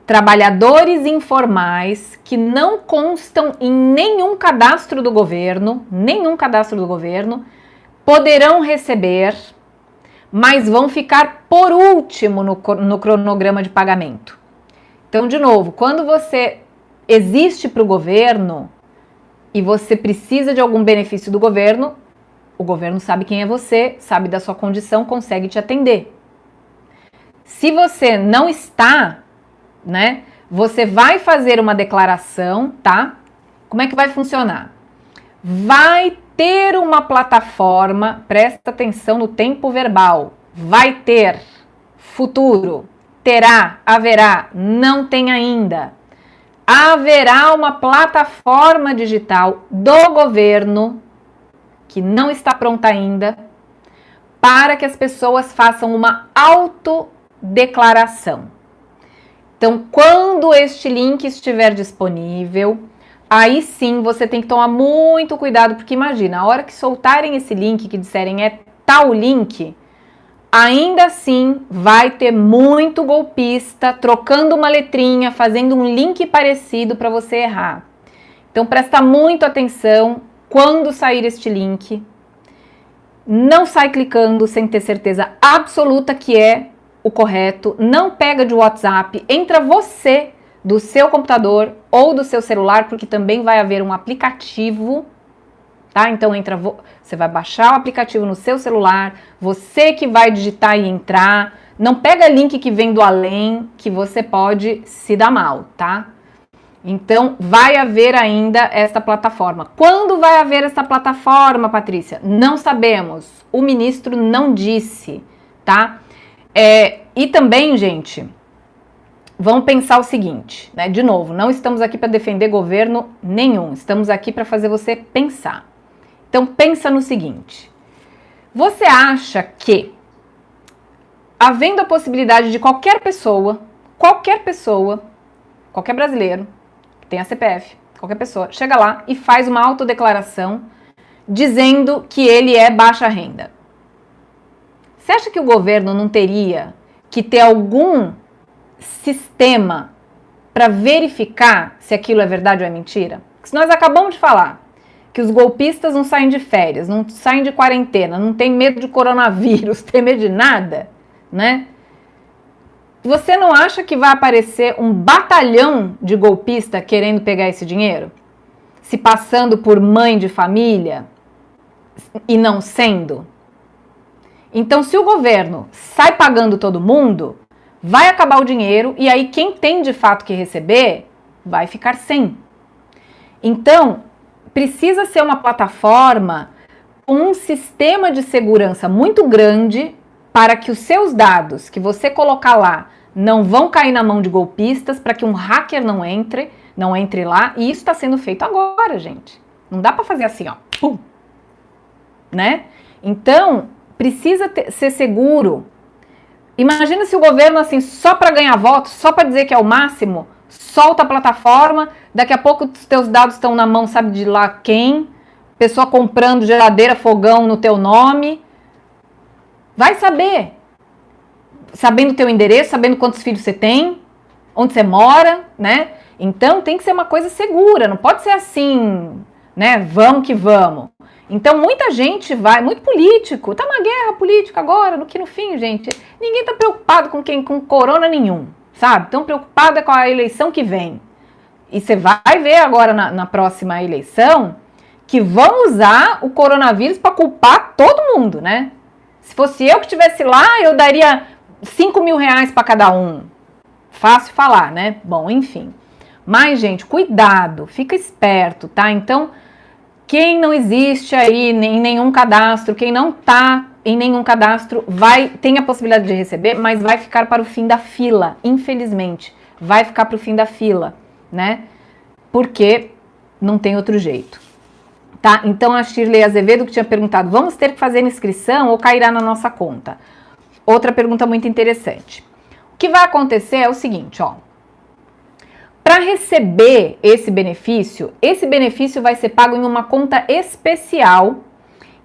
trabalhadores informais que não constam em nenhum cadastro do governo, poderão receber, mas vão ficar por último no cronograma de pagamento. Então, de novo, quando você existe para o governo e você precisa de algum benefício do governo, o governo sabe quem é você, sabe da sua condição, consegue te atender. Se você não está, né, você vai fazer uma declaração, tá? Como é que vai funcionar? Vai ter uma plataforma, presta atenção no tempo verbal, vai ter, futuro, terá, haverá, não tem ainda. Haverá uma plataforma digital do governo, que não está pronta ainda, para que as pessoas façam uma autodeclaração. Então, quando este link estiver disponível, aí sim você tem que tomar muito cuidado, porque imagina, a hora que soltarem esse link, que disserem é tal link, ainda assim vai ter muito golpista trocando uma letrinha, fazendo um link parecido para você errar. Então presta muito atenção quando sair este link. Não sai clicando sem ter certeza absoluta que é o correto. Não pega de WhatsApp, entra você do seu computador ou do seu celular, porque também vai haver um aplicativo, tá? Então você vai baixar o aplicativo no seu celular, você que vai digitar e entrar. Não pega link que vem do além, que você pode se dar mal, tá? Então, vai haver ainda esta plataforma. Quando vai haver esta plataforma, Patrícia? Não sabemos. O ministro não disse, tá? E também, gente, vamos pensar o seguinte, né? De novo, não estamos aqui para defender governo nenhum. Estamos aqui para fazer você pensar. Então, pensa no seguinte. Você acha que, havendo a possibilidade de qualquer pessoa, qualquer brasileiro, tem a CPF, qualquer pessoa, chega lá e faz uma autodeclaração dizendo que ele é baixa renda. Você acha que o governo não teria que ter algum sistema para verificar se aquilo é verdade ou é mentira? Porque se nós acabamos de falar que os golpistas não saem de férias, não saem de quarentena, não tem medo de coronavírus, tem medo de nada, né? Você não acha que vai aparecer um batalhão de golpista querendo pegar esse dinheiro? Se passando por mãe de família e não sendo? Então, se o governo sai pagando todo mundo, vai acabar o dinheiro e aí quem tem de fato que receber vai ficar sem. Então, precisa ser uma plataforma com um sistema de segurança muito grande para que os seus dados que você colocar lá não vão cair na mão de golpistas, para que um hacker não entre lá. E isso está sendo feito agora, gente. Não dá para fazer assim, ó, pum, né? Então, precisa ser seguro. Imagina se o governo, assim, só para ganhar votos, só para dizer que é o máximo, solta a plataforma, daqui a pouco os teus dados estão na mão, sabe de lá quem, pessoa comprando geladeira, fogão no teu nome. Vai saber. Sabendo o teu endereço, sabendo quantos filhos você tem, onde você mora, né? Então tem que ser uma coisa segura, não pode ser assim, né? Vamos que vamos. Então muita gente muito político, tá uma guerra política agora, no fim, gente, ninguém tá preocupado com corona nenhum, sabe? Tão preocupado é com a eleição que vem. E você vai ver agora na próxima eleição que vão usar o coronavírus para culpar todo mundo, né? Se fosse eu que estivesse lá, eu daria 5 mil reais para cada um. Fácil falar, né? Bom, enfim. Mas, gente, cuidado, fica esperto, tá? Então, quem não existe aí em nenhum cadastro, quem não tá em nenhum cadastro, tem a possibilidade de receber, mas vai ficar para o fim da fila, infelizmente. Vai ficar para o fim da fila, né? Porque não tem outro jeito. Tá? Então, a Shirley Azevedo que tinha perguntado, vamos ter que fazer inscrição ou cairá na nossa conta? Outra pergunta muito interessante. O que vai acontecer é o seguinte, ó. Para receber esse benefício vai ser pago em uma conta especial,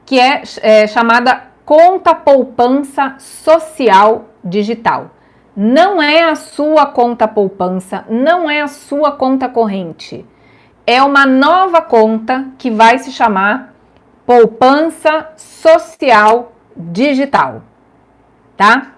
que é chamada Conta Poupança Social Digital. Não é a sua conta poupança, não é a sua conta corrente. É uma nova conta que vai se chamar Poupança Social Digital. Tá?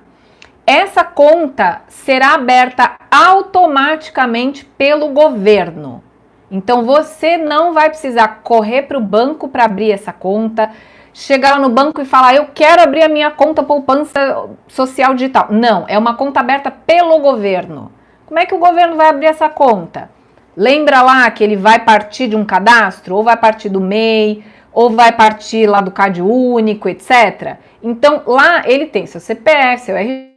Essa conta será aberta automaticamente pelo governo. Então você não vai precisar correr para o banco para abrir essa conta, chegar lá no banco e falar, eu quero abrir a minha conta poupança social digital. Não, é uma conta aberta pelo governo. Como é que o governo vai abrir essa conta? Lembra lá que ele vai partir de um cadastro, ou vai partir do MEI, ou vai partir lá do Cade Único, etc. Então, lá ele tem seu CPF, seu RG,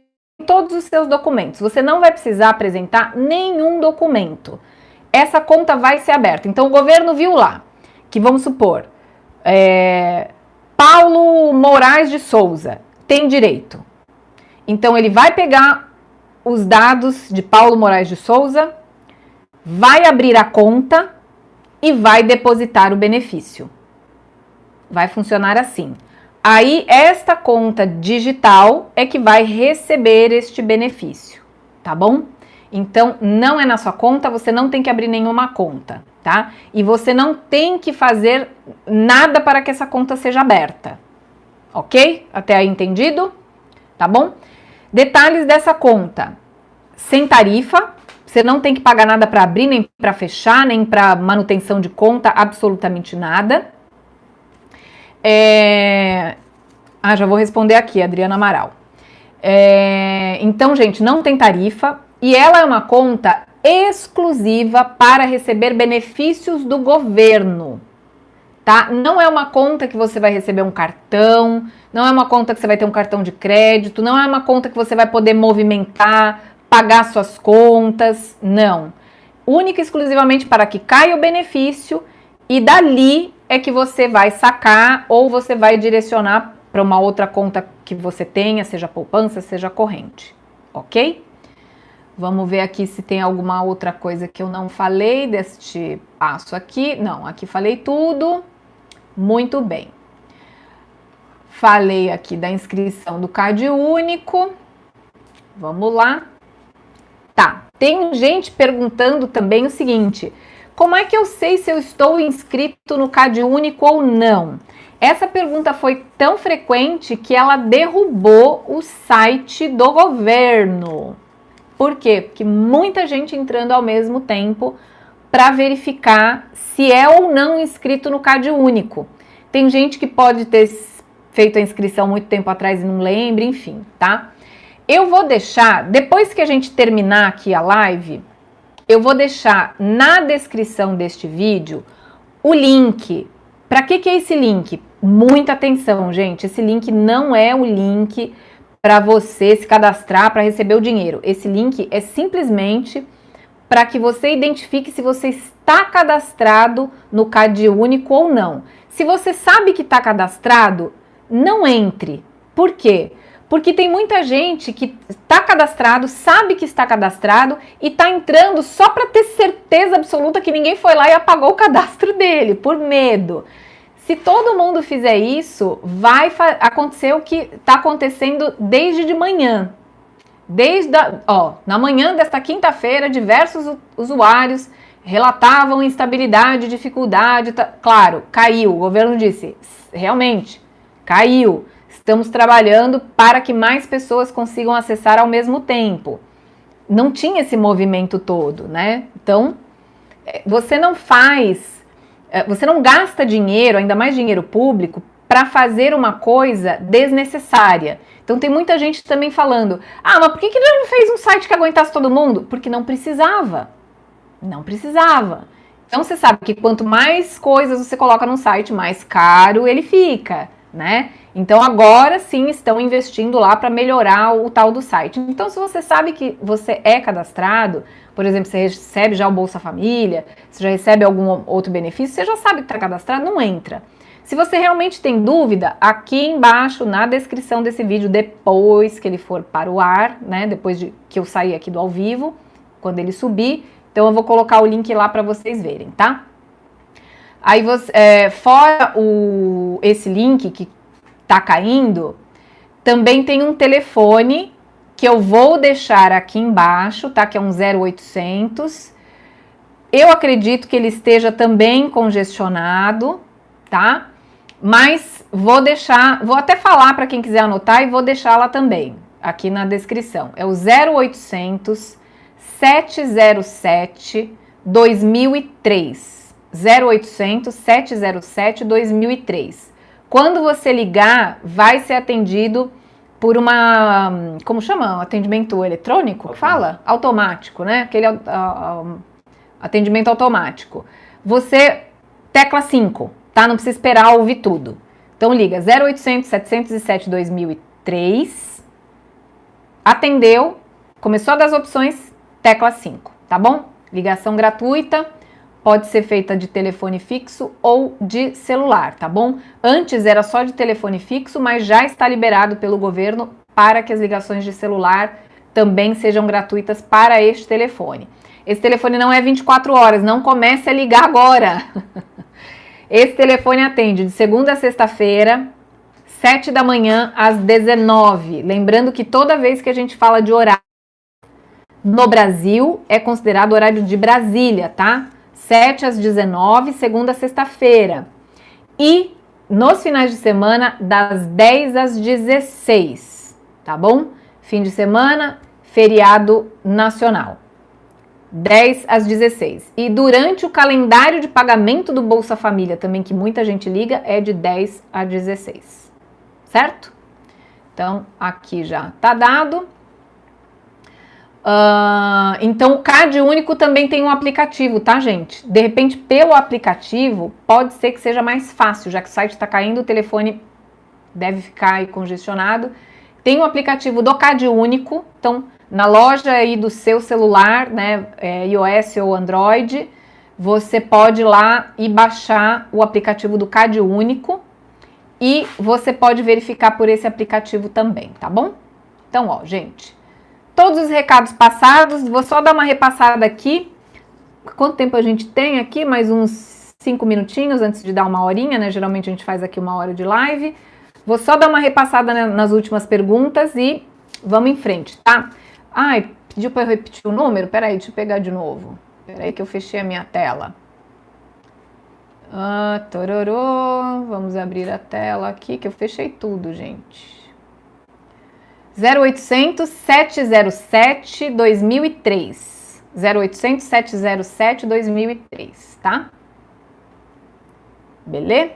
todos os seus documentos. Você não vai precisar apresentar nenhum documento. Essa conta vai ser aberta. Então, o governo viu lá que, vamos supor, Paulo Moraes de Souza tem direito. Então, ele vai pegar os dados de Paulo Moraes de Souza, vai abrir a conta e vai depositar o benefício. Vai funcionar assim. Aí, esta conta digital é que vai receber este benefício, tá bom? Então, não é na sua conta, você não tem que abrir nenhuma conta, tá? E você não tem que fazer nada para que essa conta seja aberta, ok? Até aí entendido? Tá bom? Detalhes dessa conta. Sem tarifa, você não tem que pagar nada para abrir, nem para fechar, nem para manutenção de conta, absolutamente nada. Já vou responder aqui, Adriana Amaral. Então, gente, não tem tarifa e ela é uma conta exclusiva para receber benefícios do governo, tá? Não é uma conta que você vai receber um cartão, não é uma conta que você vai ter um cartão de crédito, não é uma conta que você vai poder movimentar, pagar suas contas, não. Única e exclusivamente para que caia o benefício e dali é que você vai sacar ou você vai direcionar para uma outra conta que você tenha, seja poupança, seja corrente, ok? Vamos ver aqui se tem alguma outra coisa que eu não falei deste passo aqui. Não, aqui falei tudo. Muito bem. Falei aqui da inscrição do CAD único. Vamos lá. Tá, tem gente perguntando também o seguinte: como é que eu sei se eu estou inscrito no CAD único ou não? Essa pergunta foi tão frequente que ela derrubou o site do governo. Por quê? Porque muita gente entrando ao mesmo tempo para verificar se é ou não inscrito no CAD único. Tem gente que pode ter feito a inscrição muito tempo atrás e não lembra, enfim, tá? Eu vou deixar, depois que a gente terminar aqui a live, eu vou deixar na descrição deste vídeo o link. Para que é esse link? Muita atenção, gente. Esse link não é o link para você se cadastrar para receber o dinheiro. Esse link é simplesmente para que você identifique se você está cadastrado no CAD único ou não. Se você sabe que está cadastrado, não entre. Por quê? Porque tem muita gente que está cadastrado, sabe que está cadastrado e está entrando só para ter certeza absoluta que ninguém foi lá e apagou o cadastro dele, por medo. Se todo mundo fizer isso, vai acontecer o que está acontecendo desde de manhã. Na manhã desta quinta-feira, diversos usuários relatavam instabilidade, dificuldade. Claro, caiu. O governo disse, realmente, caiu. Estamos trabalhando para que mais pessoas consigam acessar ao mesmo tempo. Não tinha esse movimento todo, né? Então, você não gasta dinheiro, ainda mais dinheiro público, para fazer uma coisa desnecessária. Então, tem muita gente também falando, mas por que ele não fez um site que aguentasse todo mundo? Porque não precisava. Não precisava. Então, você sabe que quanto mais coisas você coloca num site, mais caro ele fica, né? Então, agora sim estão investindo lá para melhorar o tal do site. Então, se você sabe que você é cadastrado, por exemplo, você recebe já o Bolsa Família, você já recebe algum outro benefício, você já sabe que está cadastrado, não entra. Se você realmente tem dúvida, aqui embaixo na descrição desse vídeo, depois que ele for para o ar, né, depois de que eu sair aqui do ao vivo, quando ele subir, então eu vou colocar o link lá para vocês verem, tá? Aí, fora esse link que tá caindo, também tem um telefone que eu vou deixar aqui embaixo, tá? Que é um 0800. Eu acredito que ele esteja também congestionado, tá? Mas vou até falar para quem quiser anotar e vou deixar lá também, aqui na descrição. É o 0800 707 2003. 0800 707 2003. Quando você ligar, vai ser atendido por como chama? Atendimento eletrônico? Que fala? Automático, né? Aquele atendimento automático. Você tecla 5, tá? Não precisa esperar ouvir tudo. Então liga 0800 707 2003. Atendeu, começou a dar as opções, tecla 5, tá bom? Ligação gratuita. Pode ser feita de telefone fixo ou de celular, tá bom? Antes era só de telefone fixo, mas já está liberado pelo governo para que as ligações de celular também sejam gratuitas para este telefone. Esse telefone não é 24 horas, não comece a ligar agora. Esse telefone atende de segunda a sexta-feira, 7 da manhã às 19. Lembrando que toda vez que a gente fala de horário no Brasil, é considerado horário de Brasília, tá? 7 às 19, segunda a sexta-feira. E nos finais de semana, das 10 às 16, tá bom? Fim de semana, feriado nacional. 10 às 16. E durante o calendário de pagamento do Bolsa Família, também que muita gente liga, é de 10 a 16. Certo? Então, aqui já tá dado. Então o CAD único também tem um aplicativo, tá, gente? De repente, pelo aplicativo, pode ser que seja mais fácil, já que o site está caindo, o telefone deve ficar aí congestionado. Tem um aplicativo do CAD único, então na loja aí do seu celular, né, iOS ou Android, você pode ir lá e baixar o aplicativo do CAD único e você pode verificar por esse aplicativo também, tá bom? Então, ó, gente, todos os recados passados, vou só dar uma repassada aqui. Quanto tempo a gente tem aqui? Mais uns 5 minutinhos antes de dar uma horinha, né? Geralmente a gente faz aqui 1 hora de live. Vou só dar uma repassada nas últimas perguntas e vamos em frente, tá? Ai, pediu para eu repetir o número? Peraí, deixa eu pegar de novo. Peraí que eu fechei a minha tela. Tororô, vamos abrir a tela aqui que eu fechei tudo, gente. 0800 707 2003. 0800 707 2003, tá? Beleza?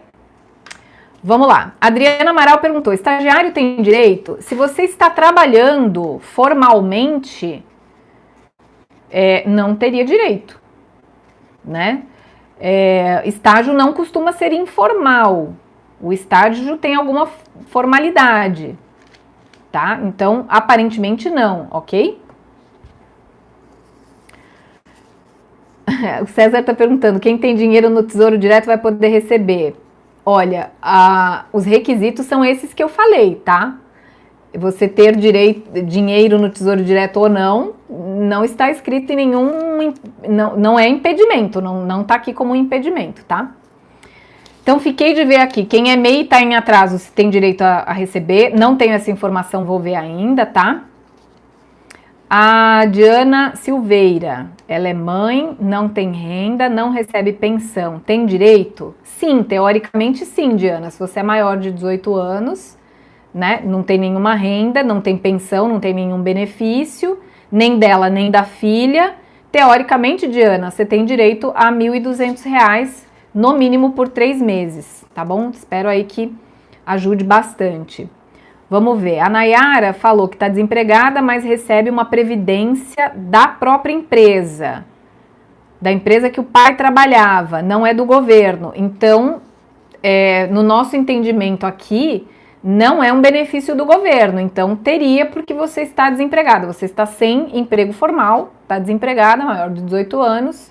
Vamos lá. Adriana Amaral perguntou: estagiário tem direito? Se você está trabalhando formalmente, não teria direito, né? Estágio não costuma ser informal. O estágio tem alguma formalidade, tá? Então, aparentemente não, ok? O César está perguntando: quem tem dinheiro no Tesouro Direto vai poder receber? Olha, os requisitos são esses que eu falei, tá? Você ter dinheiro no Tesouro Direto ou não está escrito em nenhum... Não é impedimento, não está aqui como impedimento, tá? Então, fiquei de ver aqui. Quem é MEI e está em atraso, se tem direito a receber. Não tenho essa informação, vou ver ainda, tá? A Diana Silveira, ela é mãe, não tem renda, não recebe pensão. Tem direito? Sim, teoricamente sim, Diana. Se você é maior de 18 anos... né? Não tem nenhuma renda, não tem pensão, não tem nenhum benefício, nem dela, nem da filha. Teoricamente, Diana, você tem direito a R$ 1.200, no mínimo por 3 meses, tá bom? Espero aí que ajude bastante. Vamos ver, a Nayara falou que está desempregada, mas recebe uma previdência da própria empresa, da empresa que o pai trabalhava, não é do governo. Então, no nosso entendimento aqui, não é um benefício do governo, então teria porque você está desempregada, você está sem emprego formal, está desempregada, maior de 18 anos,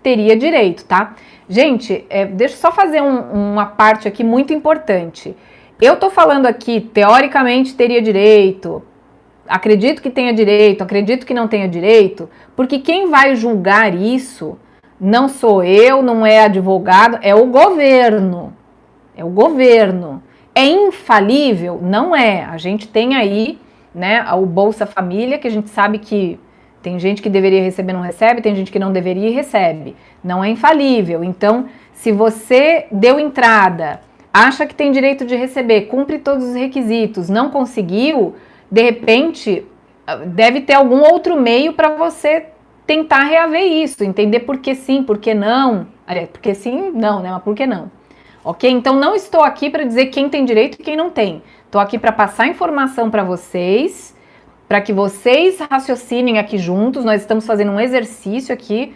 teria direito, tá? Gente, deixa eu só fazer uma parte aqui muito importante. Eu tô falando aqui, teoricamente teria direito, acredito que tenha direito, acredito que não tenha direito, porque quem vai julgar isso não sou eu, não é advogado, é o governo, É infalível? Não é. A gente tem aí, né, o Bolsa Família, que a gente sabe que tem gente que deveria receber e não recebe, tem gente que não deveria e recebe. Não é infalível. Então, se você deu entrada, acha que tem direito de receber, cumpre todos os requisitos, não conseguiu, de repente, deve ter algum outro meio para você tentar reaver isso, entender por que sim, por que não. Porque sim, não, né? Mas por que não? Ok? Então, não estou aqui para dizer quem tem direito e quem não tem. Estou aqui para passar informação para vocês, para que vocês raciocinem aqui juntos. Nós estamos fazendo um exercício aqui,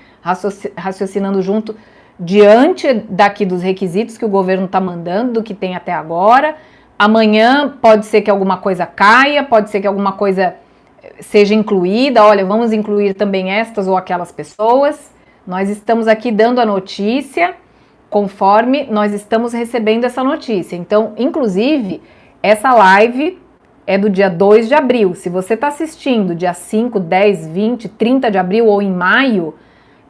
raciocinando junto, diante daqui dos requisitos que o governo está mandando, do que tem até agora. Amanhã pode ser que alguma coisa caia, pode ser que alguma coisa seja incluída. Olha, vamos incluir também estas ou aquelas pessoas. Nós estamos aqui dando a notícia conforme nós estamos recebendo essa notícia. Então, inclusive, essa live é do dia 2 de abril. Se você está assistindo dia 5, 10, 20, 30 de abril ou em maio,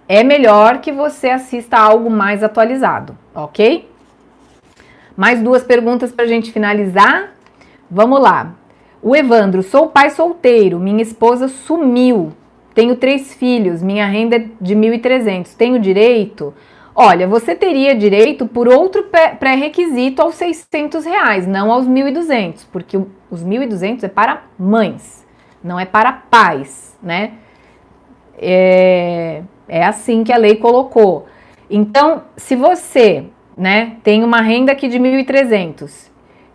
é melhor que você assista algo mais atualizado, ok? Mais 2 perguntas para a gente finalizar. Vamos lá. O Evandro: sou pai solteiro, minha esposa sumiu, tenho 3 filhos, minha renda é de 1.300, tenho direito? Olha, você teria direito por outro pré-requisito aos R$600, não aos 1.200, porque os 1.200 é para mães, não é para pais, né? É assim que a lei colocou. Então, se você, né, tem uma renda aqui de 1.300,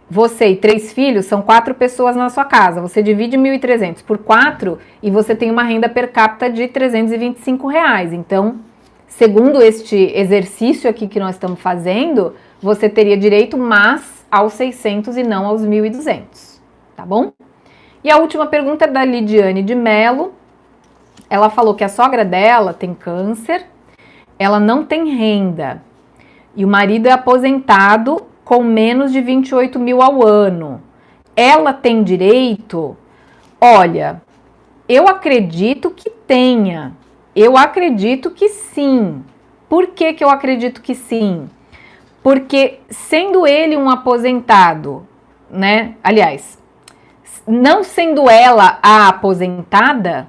você e 3 filhos, são 4 pessoas na sua casa, você divide 1.300 por 4 e você tem uma renda per capita de R$325. Então, segundo este exercício aqui que nós estamos fazendo, você teria direito, mas aos 600 e não aos 1.200, tá bom? E a última pergunta é da Lidiane de Mello. Ela falou que a sogra dela tem câncer, ela não tem renda e o marido é aposentado com menos de 28 mil ao ano. Ela tem direito? Olha, eu acredito que tenha. Eu acredito que sim. Por que que eu acredito que sim? Porque sendo ele um aposentado né? Aliás, não sendo ela a aposentada,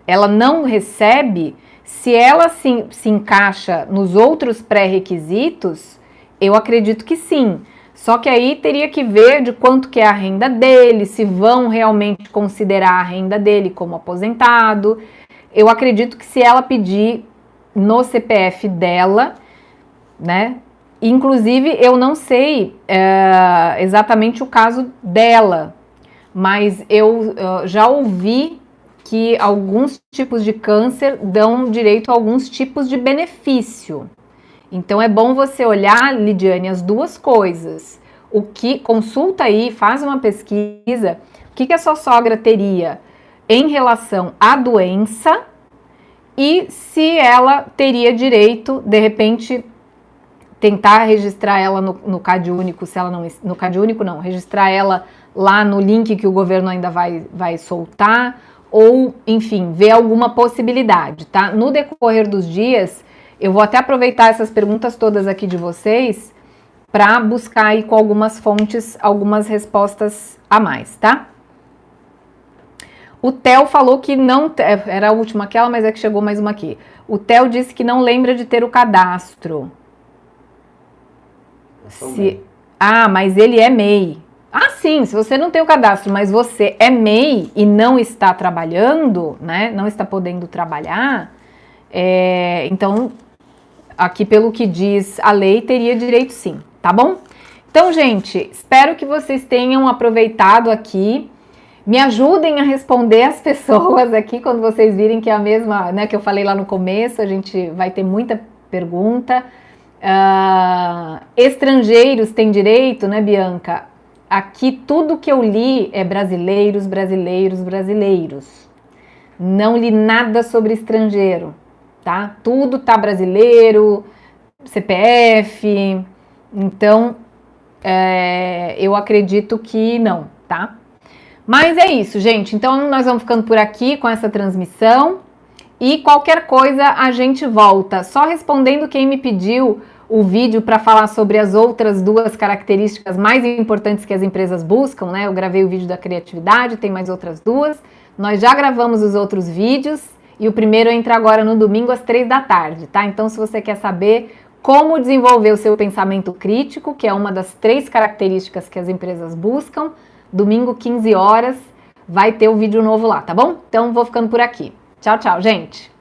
ela não recebe. Se ela se encaixa nos outros pré-requisitos, eu acredito que sim. Só que aí teria que ver de quanto que é a renda dele, se vão realmente considerar a renda dele como aposentado. Eu acredito que se ela pedir no CPF dela, né? Inclusive, eu não sei exatamente o caso dela, mas eu já ouvi que alguns tipos de câncer dão direito a alguns tipos de benefício. Então é bom você olhar, Lidiane, as duas coisas. O que consulta aí, faz uma pesquisa, o que a sua sogra teria em relação à doença e se ela teria direito, de repente, tentar registrar ela no CadÚnico, se ela não, no CadÚnico não, registrar ela lá no link que o governo ainda vai soltar, ou, enfim, ver alguma possibilidade, tá? No decorrer dos dias, eu vou até aproveitar essas perguntas todas aqui de vocês para buscar aí com algumas fontes, algumas respostas a mais, tá? O Theo falou que não... Era a última aquela, mas é que chegou mais uma aqui. O Theo disse que não lembra de ter o cadastro. Mas ele é MEI. Ah, sim, se você não tem o cadastro, mas você é MEI e não está trabalhando, né? Não está podendo trabalhar, então, aqui pelo que diz a lei, teria direito sim, tá bom? Então, gente, espero que vocês tenham aproveitado aqui. Me ajudem a responder as pessoas aqui quando vocês virem que é a mesma, né, que eu falei lá no começo, a gente vai ter muita pergunta. Estrangeiros têm direito, né, Bianca? Aqui tudo que eu li é brasileiros, brasileiros, brasileiros. Não li nada sobre estrangeiro, tá? Tudo tá brasileiro, CPF, então eu acredito que não, tá? Mas é isso, gente. Então nós vamos ficando por aqui com essa transmissão e qualquer coisa a gente volta. Só respondendo quem me pediu o vídeo para falar sobre as outras duas características mais importantes que as empresas buscam, né? Eu gravei o vídeo da criatividade, tem mais outras duas. Nós já gravamos os outros vídeos e o primeiro entra agora no domingo às 3 da tarde, tá? Então, se você quer saber como desenvolver o seu pensamento crítico, que é uma das 3 características que as empresas buscam, domingo, 15 horas, vai ter o vídeo novo lá, tá bom? Então, vou ficando por aqui. Tchau, tchau, gente!